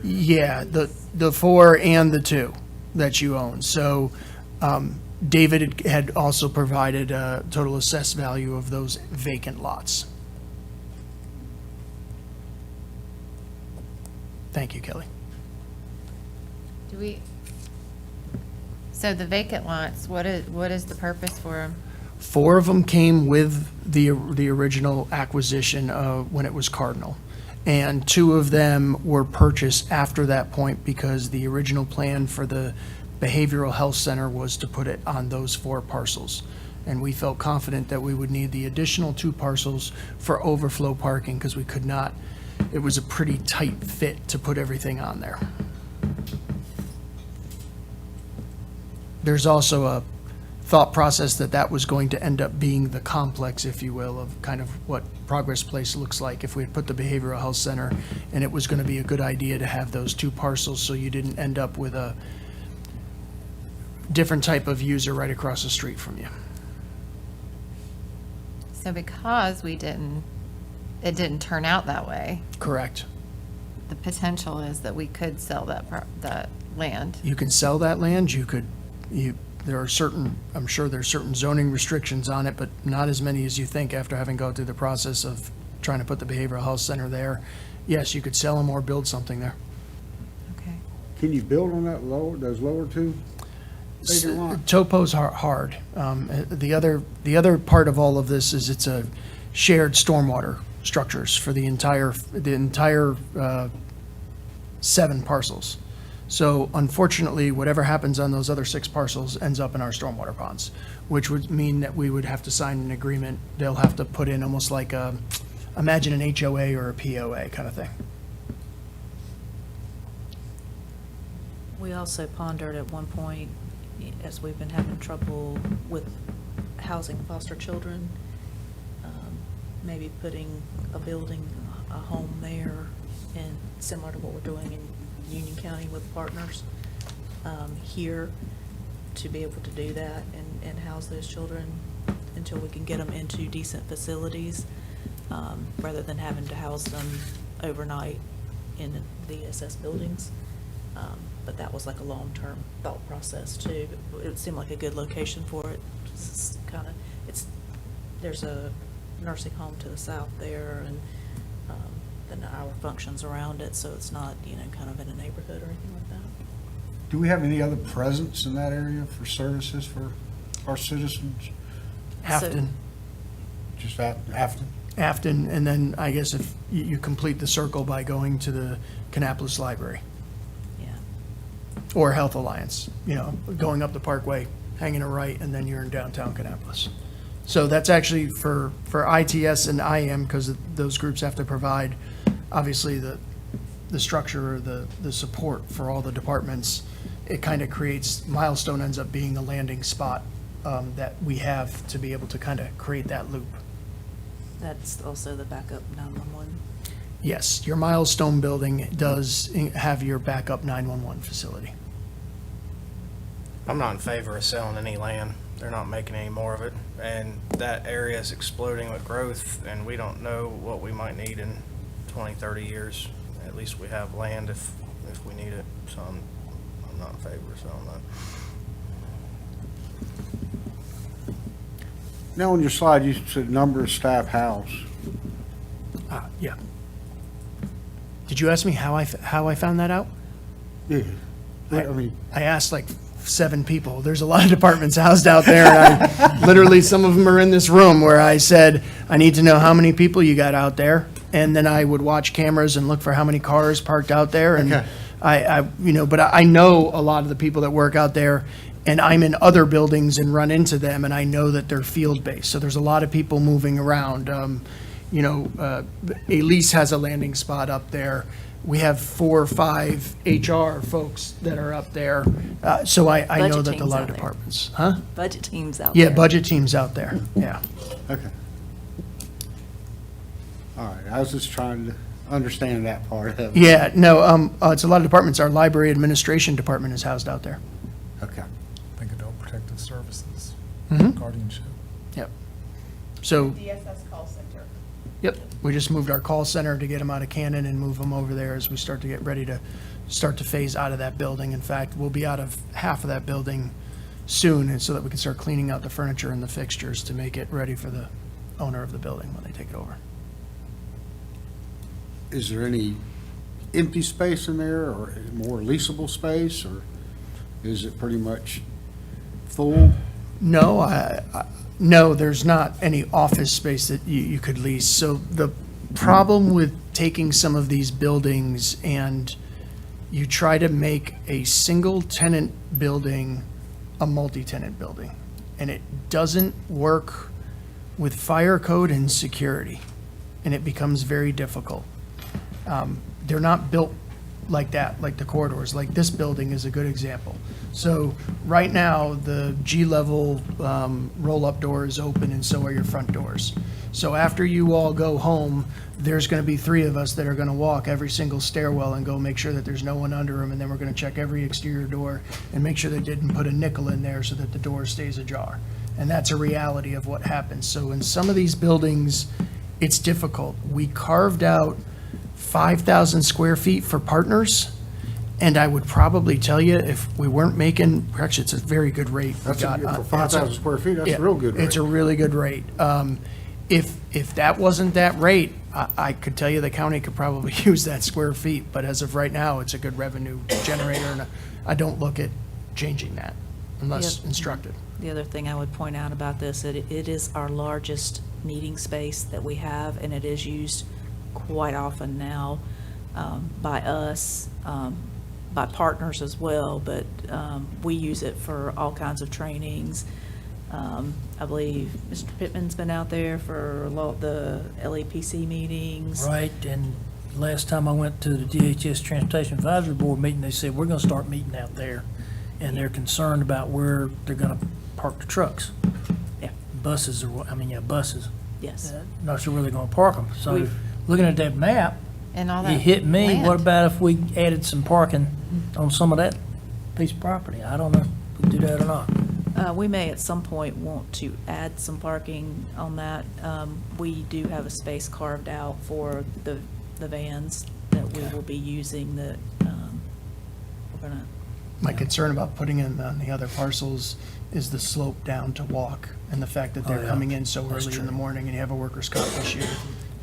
S8: Yeah, the 4 and the 2 that you own. So David had also provided a total assessed value of those vacant lots. Thank you, Kelly.
S1: So the vacant lots, what is the purpose for them?
S8: 4 of them came with the original acquisition when it was Cardinal. And 2 of them were purchased after that point because the original plan for the behavioral health center was to put it on those 4 parcels. And we felt confident that we would need the additional 2 parcels for overflow parking because we could not, it was a pretty tight fit to put everything on there. There's also a thought process that was going to end up being the complex, if you will, of kind of what Progress Place looks like if we had put the behavioral health center, and it was going to be a good idea to have those 2 parcels so you didn't end up with a different type of user right across the street from you.
S1: So because it didn't turn out that way,
S8: Correct.
S1: the potential is that we could sell that land.
S8: You can sell that land, there are certain, I'm sure there's certain zoning restrictions on it, but not as many as you think after having gone through the process of trying to put the behavioral health center there. Yes, you could sell them or build something there.
S1: Okay.
S6: Can you build on those lower 2? Bigger lot.
S8: Topo's hard. The other part of all of this is it's a shared stormwater structures for the entire 7 parcels. So unfortunately, whatever happens on those other 6 parcels ends up in our stormwater ponds, which would mean that we would have to sign an agreement. They'll have to put in almost like imagine an HOA or a POA kind of thing.
S3: We also pondered at one point, as we've been having trouble with housing foster children, maybe putting a building, a home there, and similar to what we're doing in Union County with partners here, to be able to do that and house those children until we can get them into decent facilities, rather than having to house them overnight in the ESS buildings. But that was like a long-term thought process too. It seemed like a good location for it. There's a nursing home to the south there, and then our functions around it, so it's not, kind of in a neighborhood or anything like that.
S6: Do we have any other presence in that area for services for our citizens?
S8: Afton.
S6: Just Afton?
S8: Afton, and then I guess if you complete the circle by going to the Kannapolis Library
S3: Yeah.
S8: or Health Alliance, going up the Parkway, hanging a right, and then you're in downtown Kannapolis. So that's actually for ITS and IM, because those groups have to provide, obviously, the structure or the support for all the departments. It kind of creates, Milestone ends up being the landing spot that we have to be able to kind of create that loop.
S3: That's also the backup 911.
S8: Yes, your Milestone building does have your backup 911 facility.
S5: I'm not in favor of selling any land. They're not making any more of it. And that area is exploding with growth, and we don't know what we might need in 20, 30 years. At least we have land if we need it. So I'm not in favor of selling that.
S6: Now, on your slide, you said number of staff house.
S8: Yeah. Did you ask me how I found that out?
S6: Yeah. I mean,
S8: I asked like 7 people. There's a lot of departments housed out there, and I literally, some of them are in this room, where I said, I need to know how many people you got out there, and then I would watch cameras and look for how many cars parked out there, and
S6: Okay.
S8: but I know a lot of the people that work out there, and I'm in other buildings and run into them, and I know that they're field-based, so there's a lot of people moving around. Elise has a landing spot up there. We have 4 or 5 HR folks that are up there. So I know
S3: Budget
S8: that a
S3: teams
S8: lot
S3: out
S8: of
S3: there.
S8: departments, huh?
S3: Budget teams out
S8: Yeah,
S3: there.
S8: budget teams out there, yeah.
S6: okay. All right, I was just trying to understand that part of it.
S8: Yeah, no, it's a lot of departments. Our library administration department is housed out there.
S6: Okay.
S2: Think adult protective services,
S8: Mhm.
S2: guardianship.
S8: Yep. So,
S9: DSS call center.
S8: yep, we just moved our call center to get them out of Cannon and move them over there as we start to get ready to start to phase out of that building. In fact, we'll be out of half of that building soon, and so that we can start cleaning out the furniture and the fixtures to make it ready for the owner of the building when they take it over.
S6: Is there any empty space in there, or more leasable space, or is it pretty much full?
S8: No, no, there's not any office space that you could lease. So the problem with taking some of these buildings and you try to make a single tenant building a multi-tenant building, and it doesn't work with fire code and security, and it becomes very difficult. They're not built like that, like the corridors. Like this building is a good example. So right now, the G-level roll-up door is open, and so are your front doors. So after you all go home, there's going to be 3 of us that are going to walk every single stairwell and go make sure that there's no one under them, and then we're going to check every exterior door and make sure they didn't put a nickel in there so that the door stays ajar. And that's a reality of what happens. So in some of these buildings, it's difficult. We carved out 5,000 square feet for partners, and I would probably tell you, if we weren't making, actually, it's a very good rate. we
S6: That's
S8: got,
S6: for 5,000 square feet, that's a real good rate.
S8: It's a really good rate. If that wasn't that rate, I could tell you the county could probably use that square feet, but as of right now, it's a good revenue generator, and I don't look at changing that. unless
S3: Yep.
S8: instructed.
S3: The other thing I would point out about this, it is our largest meeting space that we have, and it is used quite often now by us, by partners as well, but we use it for all kinds of trainings. I believe Mr. Pittman's been out there for the LEPC meetings.
S7: Right, and last time I went to the DHS Transportation Advisory Board meeting, they said, we're gonna start meeting out there. And they're concerned about where they're gonna park the trucks.
S3: Yeah.
S7: Buses buses.
S3: Yes.
S7: Not sure where they're gonna park them. So,
S3: We've-
S7: looking at that map,
S1: And all that.
S7: it hit me,
S1: land.
S7: what about if we added some parking on some of that piece of property? I don't know if we do that or not.
S3: We may at some point want to add some parking on that. We do have a space carved out for the vans that we will be using that, we're gonna,
S8: My concern about putting in on the other parcels is the slope down to walk and the fact that
S7: Oh,
S8: they're
S7: yeah.
S8: coming in so
S7: That's
S8: early in the
S7: true.
S8: morning and you have a workers' comp issue.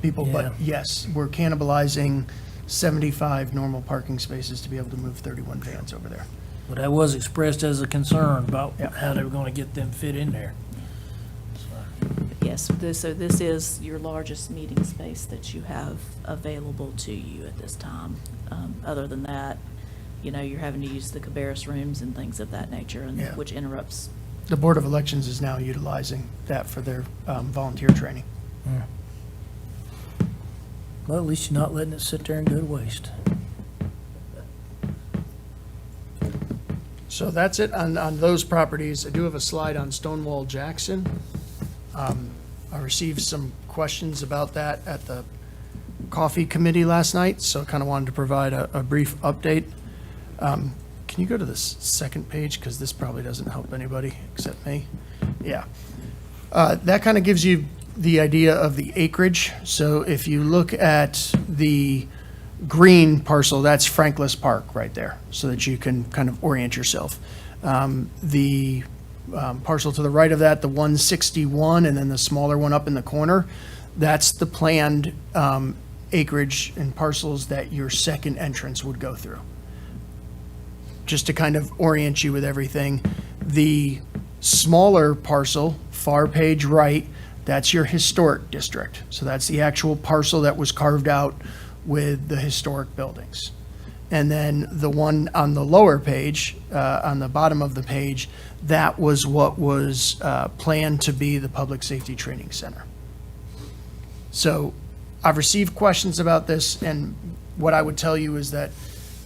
S8: People,
S7: Yeah.
S8: but yes, we're cannibalizing 75 normal parking spaces to be able to move 31 vans over there.
S7: But that was expressed as a concern about
S8: Yeah.
S7: how they were gonna get them fit in there.
S3: yes, so this is your largest meeting space that you have available to you at this time. Other than that, you're having to use the Cabarrus rooms and things of that nature, and
S8: Yeah.
S3: which interrupts.
S8: The Board of Elections is now utilizing that for their volunteer training.
S7: Well, at least you're not letting it sit there and go to waste.
S8: So that's it on those properties. I do have a slide on Stonewall Jackson. I received some questions about that at the coffee committee last night, so kind of wanted to provide a brief update. Can you go to the second page, because this probably doesn't help anybody except me? Yeah. That kind of gives you the idea of the acreage. So if you look at the green parcel, that's Franklin Park right there, so that you can kind of orient yourself. The parcel to the right of that, the 161, and then the smaller one up in the corner, that's the planned acreage and parcels that your second entrance would go through. Just to kind of orient you with everything. The smaller parcel, far page right, that's your historic district. So that's the actual parcel that was carved out with the historic buildings. And then the one on the lower page, on the bottom of the page, that was what was planned to be the Public Safety Training Center. So I've received questions about this, and what I would tell you is that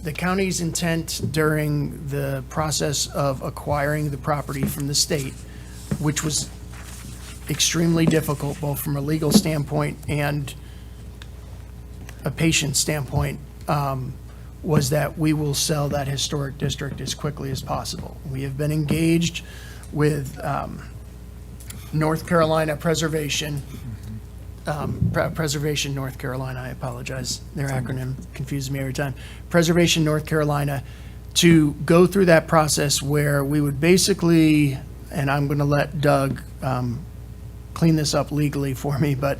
S8: the county's intent during the process of acquiring the property from the state, which was extremely difficult, both from a legal standpoint and a patient standpoint, was that we will sell that historic district as quickly as possible. We have been engaged with North Carolina Preservation, Preservation North Carolina, I apologize, their acronym confuses me every time. Preservation North Carolina, to go through that process where we would basically, and I'm going to let Doug clean this up legally for me, but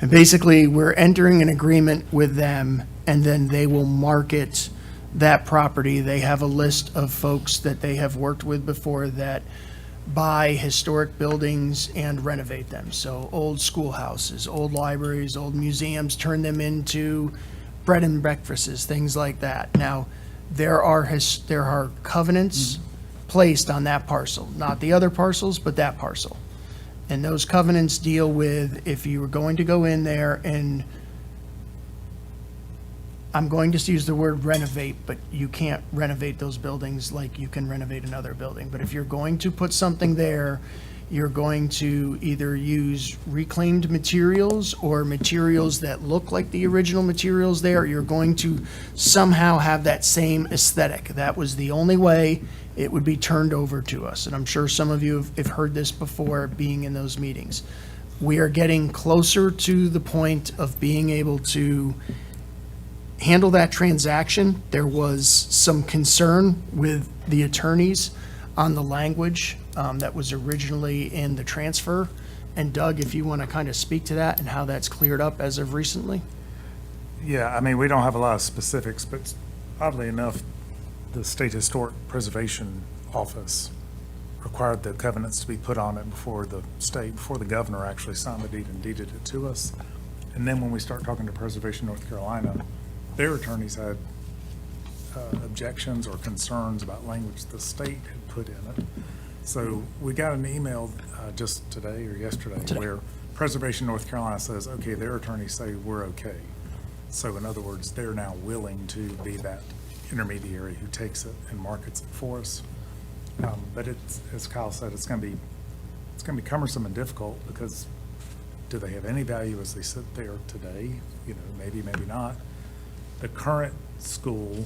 S8: basically, we're entering an agreement with them, and then they will market that property. They have a list of folks that they have worked with before that buy historic buildings and renovate them. So old schoolhouses, old libraries, old museums, turn them into bread and breakfasts, things like that. Now, there are covenants placed on that parcel, not the other parcels, but that parcel. And those covenants deal with if you were going to go in there and, I'm going to use the word renovate, but you can't renovate those buildings like you can renovate another building. But if you're going to put something there, you're going to either use reclaimed materials or materials that look like the original materials there. You're going to somehow have that same aesthetic. That was the only way it would be turned over to us. And I'm sure some of you have heard this before, being in those meetings. We are getting closer to the point of being able to handle that transaction. There was some concern with the attorneys on the language that was originally in the transfer. And Doug, if you want to kind of speak to that and how that's cleared up as of recently?
S2: Yeah, I mean, we don't have a lot of specifics, but oddly enough, the State Historic Preservation Office required the covenants to be put on it before the state, before the governor actually signed the deed and deeded it to us. And then when we start talking to Preservation North Carolina, their attorneys had objections or concerns about language the state had put in it. So we got an email just today or yesterday where Preservation North Carolina says, okay, their attorneys say we're okay. So in other words, they're now willing to be that intermediary who takes it and markets it for us. But it's, as Kyle said, it's gonna be cumbersome and difficult because do they have any value as they sit there today? You know, maybe, maybe not. The current school,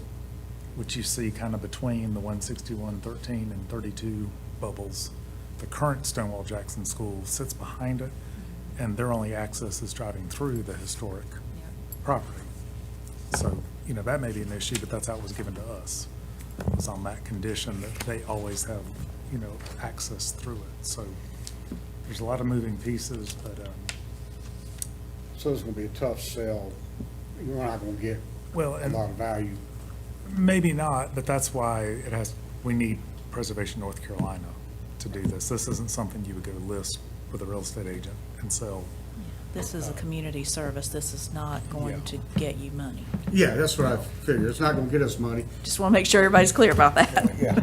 S2: which you see kind of between the 161, 13, and 32 bubbles, the current Stonewall Jackson school sits behind it, and their only access is driving through the historic property. So, you know, that may be an issue, but that's how it was given to us. It was on that condition that they always have, you know, access through it. So there's a lot of moving pieces, but,
S6: So it's gonna be a tough sell. You're not gonna get
S2: well,
S6: a
S2: and
S6: lot of value.
S2: maybe not, but that's why we need Preservation North Carolina to do this. This isn't something you would go list with a real estate agent and sell.
S3: This is a community service. This is not going to get you money.
S6: Yeah, that's what I figured. It's not gonna get us money.
S3: Just want to make sure everybody's clear about that.
S6: Yeah.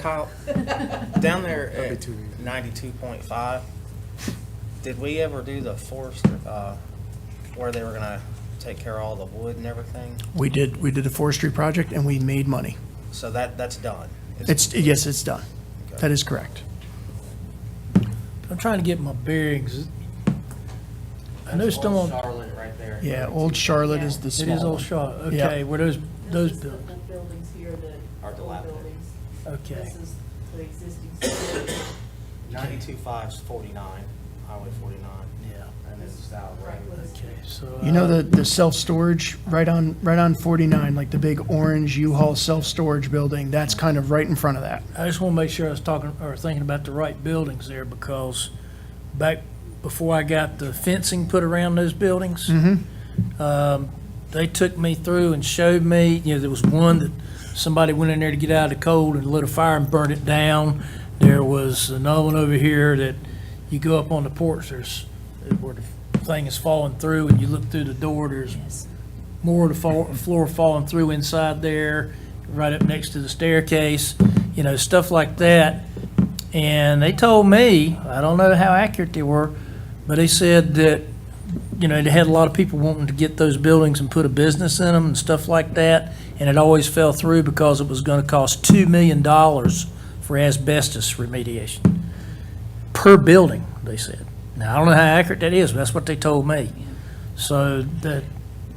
S5: Kyle, down there
S2: That'd be
S5: at
S2: too easy.
S5: 92.5, did we ever do the forest, where they were gonna take care of all the wood and everything?
S8: We did a forestry project and we made money.
S5: So that's done?
S8: Yes, it's done. That is correct.
S7: I'm trying to get my bearings. I know Stonewall,
S5: Charlotte right there.
S8: Yeah, Old Charlotte is the
S7: it
S8: small
S7: is Old
S8: one.
S7: Charlotte,
S8: Yep.
S7: okay, where those buildings,
S3: buildings here that
S5: Are dilapidated.
S7: okay.
S3: is the existing.
S5: 92.5's 49, Highway 49,
S7: Yeah,
S5: and then Stout Road.
S7: okay, so.
S8: You know the self-storage right on 49, like the big orange U-Haul self-storage building, that's kind of right in front of that.
S7: I just want to make sure I was talking, or thinking about the right buildings there, because back before I got the fencing put around those buildings, they took me through and showed me, you know, there was one that somebody went in there to get out of the cold and lit a fire and burned it down. There was another one over here that you go up on the porch, there's, where the thing is falling through, and you look through the door, there's more of the floor falling through inside there, right up next to the staircase, you know, stuff like that. And they told me, I don't know how accurate they were, but they said that, you know, they had a lot of people wanting to get those buildings and put a business in them and stuff like that, and it always fell through because it was gonna cost $2 million for asbestos remediation per building, they said. Now, I don't know how accurate that is, but that's what they told me. So that,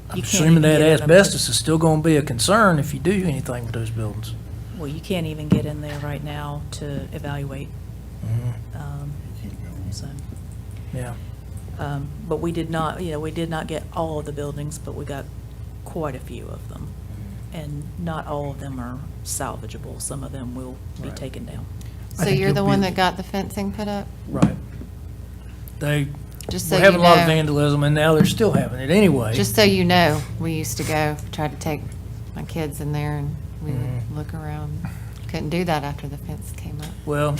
S7: I'm
S3: You can't
S7: assuming
S3: even
S7: that
S3: get in them.
S7: asbestos is still gonna be a concern if you do anything with those buildings.
S3: Well, you can't even get in there right now to evaluate. So,
S7: Yeah.
S3: but we did not get all of the buildings, but we got quite a few of them. And not all of them are salvageable. Some of them will be taken down.
S1: So
S8: think
S1: you're the
S8: you'll
S1: one
S8: be-
S1: that got the fencing put up?
S7: Right. They
S1: Just so
S7: were
S1: you
S7: having a lot of
S1: know,
S7: vandalism, and now they're still having it anyway.
S1: just so you know, we used to go, try to take my kids in there and we would look around. Couldn't do that after the fence came up.
S7: Well,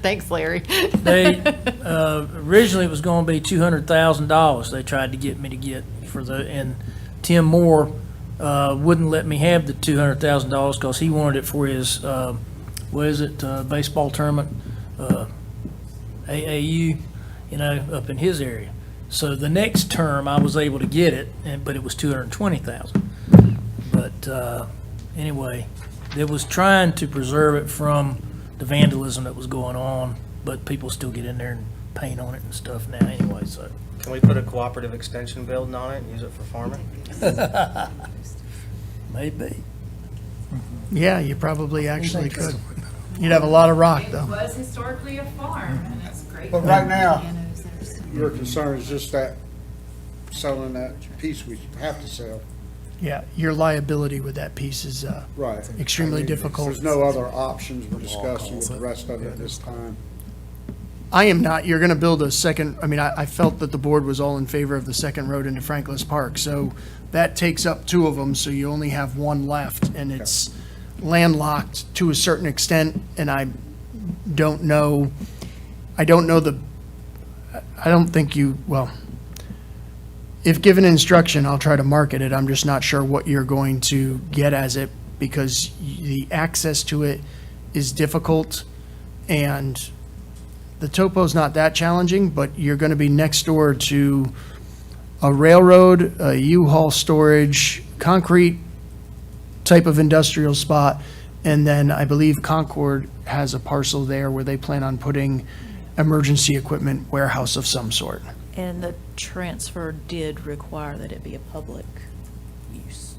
S1: Thanks, Larry.
S7: they, originally it was gonna be $200,000 they tried to get me to get for the, and Tim Moore, wouldn't let me have the $200,000 because he wanted it for his, what is it, baseball tournament, AAU, you know, up in his area. So the next term, I was able to get it, but it was $220,000. But, anyway, it was trying to preserve it from the vandalism that was going on, but people still get in there and paint on it and stuff now anyway, so.
S5: Can we put a cooperative extension building on it and use it for farming?
S7: Maybe.
S8: Yeah, you probably actually could. You'd have a lot of rock,
S10: It
S8: though.
S10: was historically a farm, and it's great.
S6: But right now,
S1: Pianos there, so-
S6: your concern is just that selling that piece we have to sell.
S8: Yeah, your liability with that piece is,
S6: Right.
S8: Extremely
S6: I mean,
S8: difficult.
S6: There's no other options we're discussing with the rest of it at this time.
S8: I am not, you're gonna build a second, I mean, I felt that the board was all in favor of the second road into Franklin's Park, so that takes up two of them, so you only have one left, and it's landlocked to a certain extent, and don't know, I don't know I don't think you, well, if given instruction, I'll try to market it. I'm just not sure what you're going to get as it, because the access to it is difficult, and the topo's not that challenging, but you're going to be next door to a railroad, a U-Haul storage, concrete type of industrial spot, and then I believe Concord has a parcel there where they plan on putting emergency equipment warehouse of some sort.
S3: And the transfer did require that it be a public use,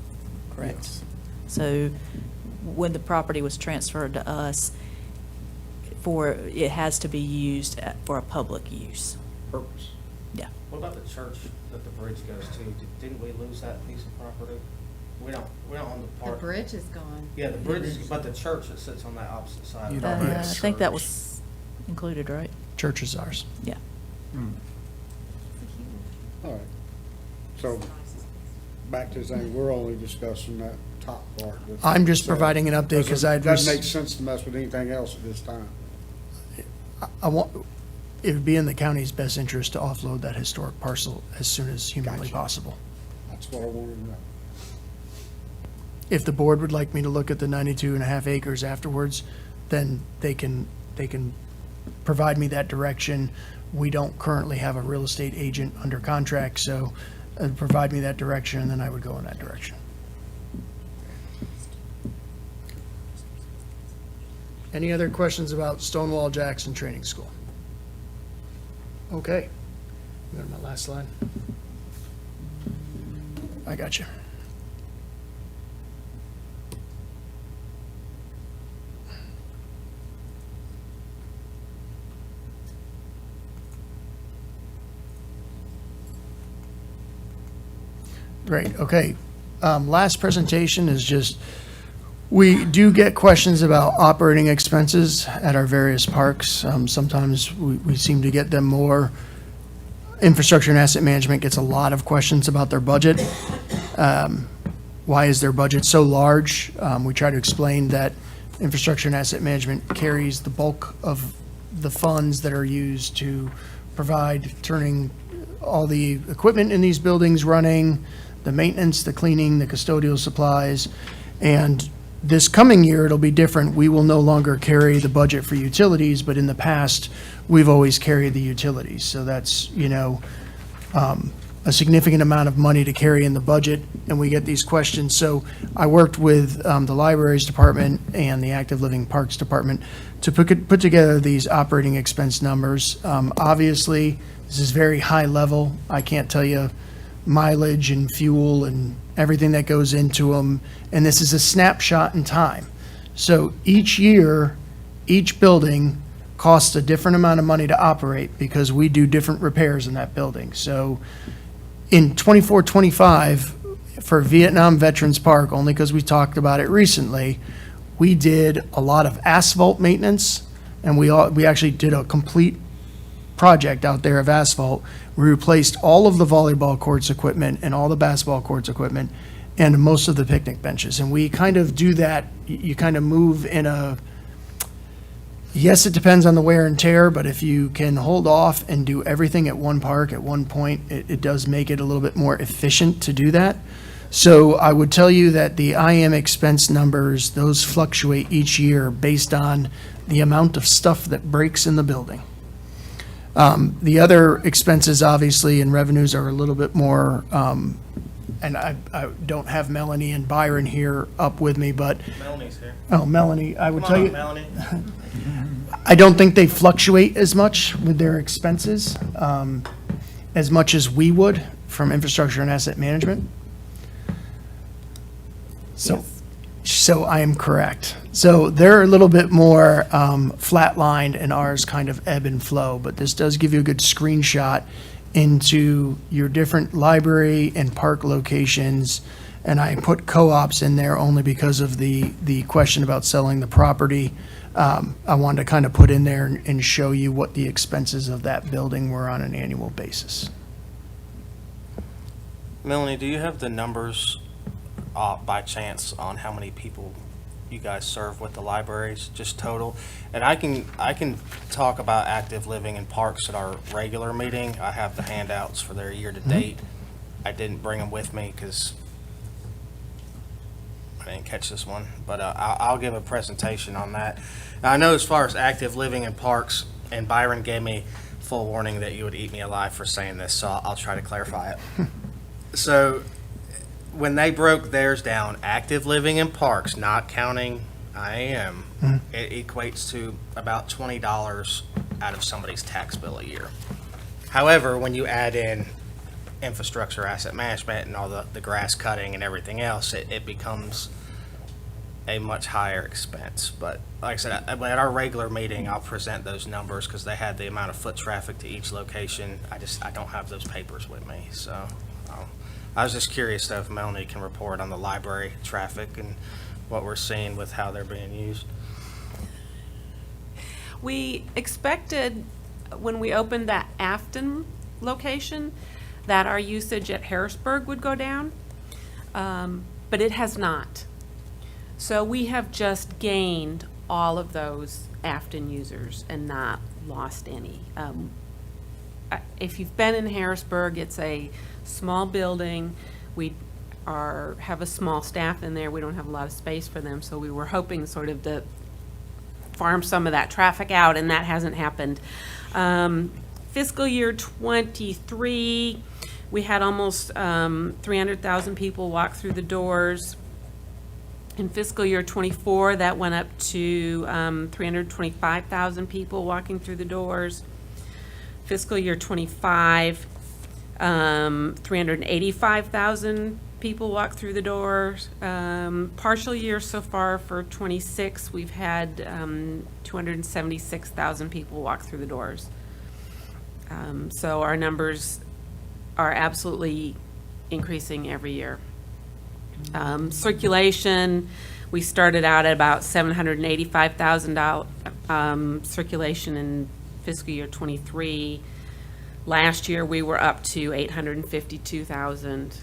S3: correct?
S2: Yes.
S3: So when the property was transferred to us, it has to be used for a public use.
S5: Purpose.
S3: Yeah.
S5: What about the church that the bridge goes to? Didn't we lose that piece of property? We don't own the
S1: The
S5: part.
S1: bridge is gone.
S5: Yeah, the bridge, but the church that sits on that opposite side.
S2: You
S5: of
S2: don't
S5: the
S2: need
S5: road.
S2: a
S3: I think that
S2: church.
S3: was included, right?
S8: Church is ours.
S3: Yeah.
S6: All right. So, back to saying, we're only discussing that top part.
S8: I'm just providing an update because I'd.
S6: Doesn't make sense to mess with anything else at this time.
S8: I want, it would be in the county's best interest to offload that historic parcel as soon as humanly
S6: Gotcha.
S8: possible.
S6: That's what I wanted to know.
S8: If the board would like me to look at the 92.5 acres afterwards, then they can provide me that direction. We don't currently have a real estate agent under contract, so provide me that direction, and then I would go in that direction. Any other questions about Stonewall Jackson Training School? Okay. Go to my last slide. I got you. Great, okay. Last presentation is just, we do get questions about operating expenses at our various parks. Sometimes we seem to get them more. Infrastructure and asset management gets a lot of questions about their budget. Why is their budget so large? We try to explain that infrastructure and asset management carries the bulk of the funds that are used to provide turning all the equipment in these buildings running, the maintenance, the cleaning, the custodial supplies. And this coming year, it'll be different. We will no longer carry the budget for utilities, but in the past, we've always carried the utilities. So that's, a significant amount of money to carry in the budget, and we get these questions. So I worked with the Libraries Department and the Active Living Parks Department to put together these operating expense numbers. Obviously, this is very high level. I can't tell you mileage and fuel and everything that goes into them, and this is a snapshot in time. So each year, each building costs a different amount of money to operate because we do different repairs in that building. So in 24-25, for Vietnam Veterans Park, only because we talked about it recently, we did a lot of asphalt maintenance, and we actually did a complete project out there of asphalt. We replaced all of the volleyball courts equipment and all the basketball courts equipment and most of the picnic benches. And we kind of do that, you kind of move in a, yes, it depends on the wear and tear, but if you can hold off and do everything at one park at one point, it does make it a little bit more efficient to do that. So I would tell you that the IM expense numbers, those fluctuate each year based on the amount of stuff that breaks in the building. The other expenses, obviously, and revenues are a little bit more, and I don't have Melanie and Byron here up with me, but,
S5: Melanie's here.
S8: oh, Melanie, I would
S5: Come
S8: tell
S5: on
S8: you.
S5: up, Melanie.
S8: I don't think they fluctuate as much with their expenses, as much as we would from infrastructure and asset management. So I am correct. So they're a little bit more flatlined, and ours kind of ebb and flow, but this does give you a good screenshot into your different library and park locations. And I put co-ops in there only because of the question about selling the property. I wanted to kind of put in there and show you what the expenses of that building were on an annual basis.
S5: Melanie, do you have the numbers by chance on how many people you guys serve with the libraries, just total. And I can talk about active living in parks at our regular meeting. I have the handouts for their year-to-date. I didn't bring them with me because I didn't catch this one, but I'll give a presentation on that. Now, I know as far as active living in parks, and Byron gave me full warning that you would eat me alive for saying this, so I'll try to clarify it. So when they broke theirs down, active living in parks, not counting IAM, it equates to about $20 out of somebody's tax bill a year. However, when you add in infrastructure, asset management, and all the grass cutting and everything else, it becomes a much higher expense. But like I said, at our regular meeting, I'll present those numbers because they had the amount of foot traffic to each location. I don't have those papers with me, so I was just curious though if Melanie can report on the library traffic and what we're seeing with how they're being used.
S11: We expected, when we opened that Afton location, that our usage at Harrisburg would go down, but it has not. So we have just gained all of those Afton users and not lost any. If you've been in Harrisburg, it's a small building. We have a small staff in there. We don't have a lot of space for them, so we were hoping sort of to farm some of that traffic out, and that hasn't happened. Fiscal year 23, we had almost 300,000 people walk through the doors. In fiscal year 24, that went up to 325,000 people walking through the doors. Fiscal year 25, 385,000 people walk through the doors. Partial year so far for 26, we've had 276,000 people walk through the doors. So our numbers are absolutely increasing every year. Circulation, we started out at about $785,000 circulation in fiscal year 23. Last year, we were up to 852,000.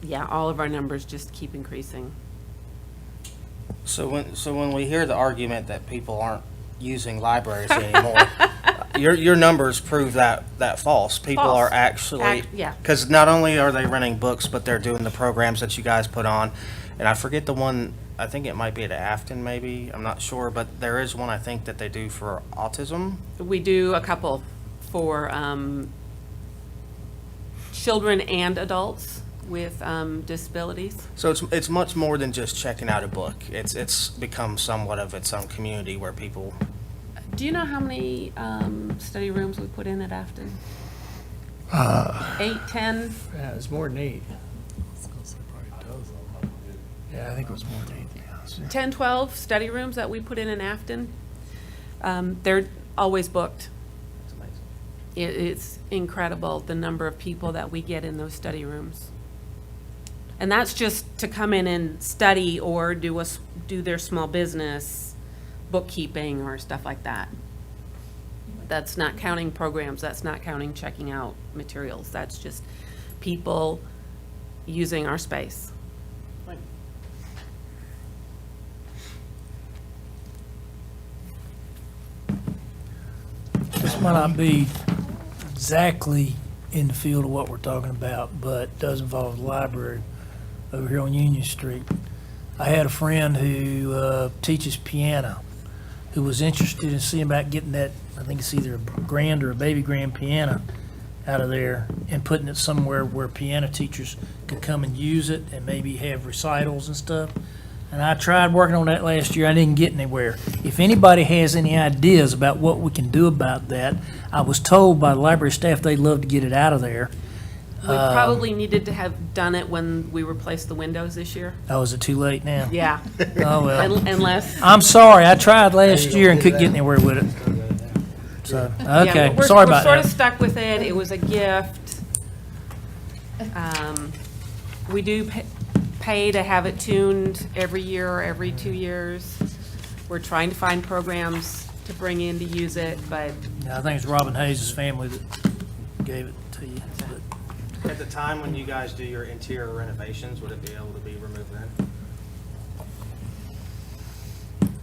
S11: Yeah, all of our numbers just keep increasing.
S5: So when we hear the argument that people aren't using libraries anymore, your numbers prove that false. People
S11: False.
S5: are actually,
S11: Yeah.
S5: because not only are they renting books, but they're doing the programs that you guys put on. And I forget the one, I think it might be at Afton maybe, I'm not sure, but there is one I think that they do for autism.
S11: We do a couple for children and adults with disabilities.
S5: So it's much more than just checking out a book. It's become somewhat of its own community where people.
S11: Do you know how many study rooms we put in at Afton? 8, 10?
S7: Yeah, it's more than 8. Yeah, I think it was more than 8.
S11: 10, 12 study rooms that we put in Afton. They're always booked. It's incredible, the number of people that we get in those study rooms. And that's just to come in and study or do their small business, bookkeeping or stuff like that. That's not counting programs, that's not counting checking out materials. That's just people using our space.
S7: This might not be exactly in the field of what we're talking about, but does involve the library over here on Union Street. I had a friend who teaches piano, who was interested in seeing about getting that, I think it's either a grand or a baby grand piano out of there and putting it somewhere where piano teachers could come and use it and maybe have recitals and stuff. And I tried working on that last year. I didn't get anywhere. If anybody has any ideas about what we can do about that, I was told by the library staff they'd love to get it out of there.
S11: We probably needed to have done it when we replaced the windows this year.
S7: Oh, is it too late now?
S11: Yeah.
S7: Oh, well.
S11: Unless.
S7: I'm sorry. I tried last year and couldn't get anywhere with it. So,
S11: Yeah,
S7: okay.
S11: we're
S7: Sorry about
S11: sort of
S7: that.
S11: stuck with it. It was a gift. We do pay to have it tuned every year or every 2 years. We're trying to find programs to bring in to use it, but
S7: I think it's Robin Hayes' family that gave it to you. But
S5: At the time when you guys do your interior renovations, would it be able to be removed then?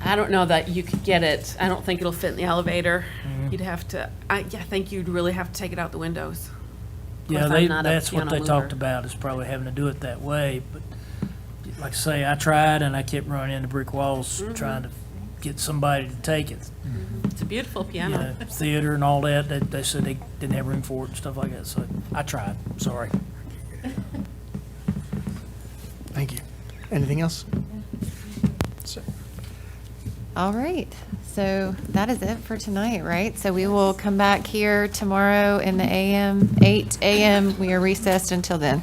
S11: I don't know that you could get it. I don't think it'll fit in the elevator.
S7: Mm-hmm.
S11: You'd have to, I think you'd really have to take it out the windows. Of
S7: Yeah,
S11: course,
S7: they,
S11: I'm not a
S7: that's what
S11: piano
S7: they
S11: mover.
S7: talked about, is probably having to do it that way, but like I say, I tried and I kept running into brick walls trying to get somebody to take it.
S11: It's a beautiful
S7: You
S11: piano.
S7: know, theater and all that, they said they didn't have room for it and stuff like that, so I tried, sorry.
S8: Thank you. Anything else? So-
S1: All right, so that is it for tonight, right? So we will come back here tomorrow in the AM, 8 AM. We are recessed until then.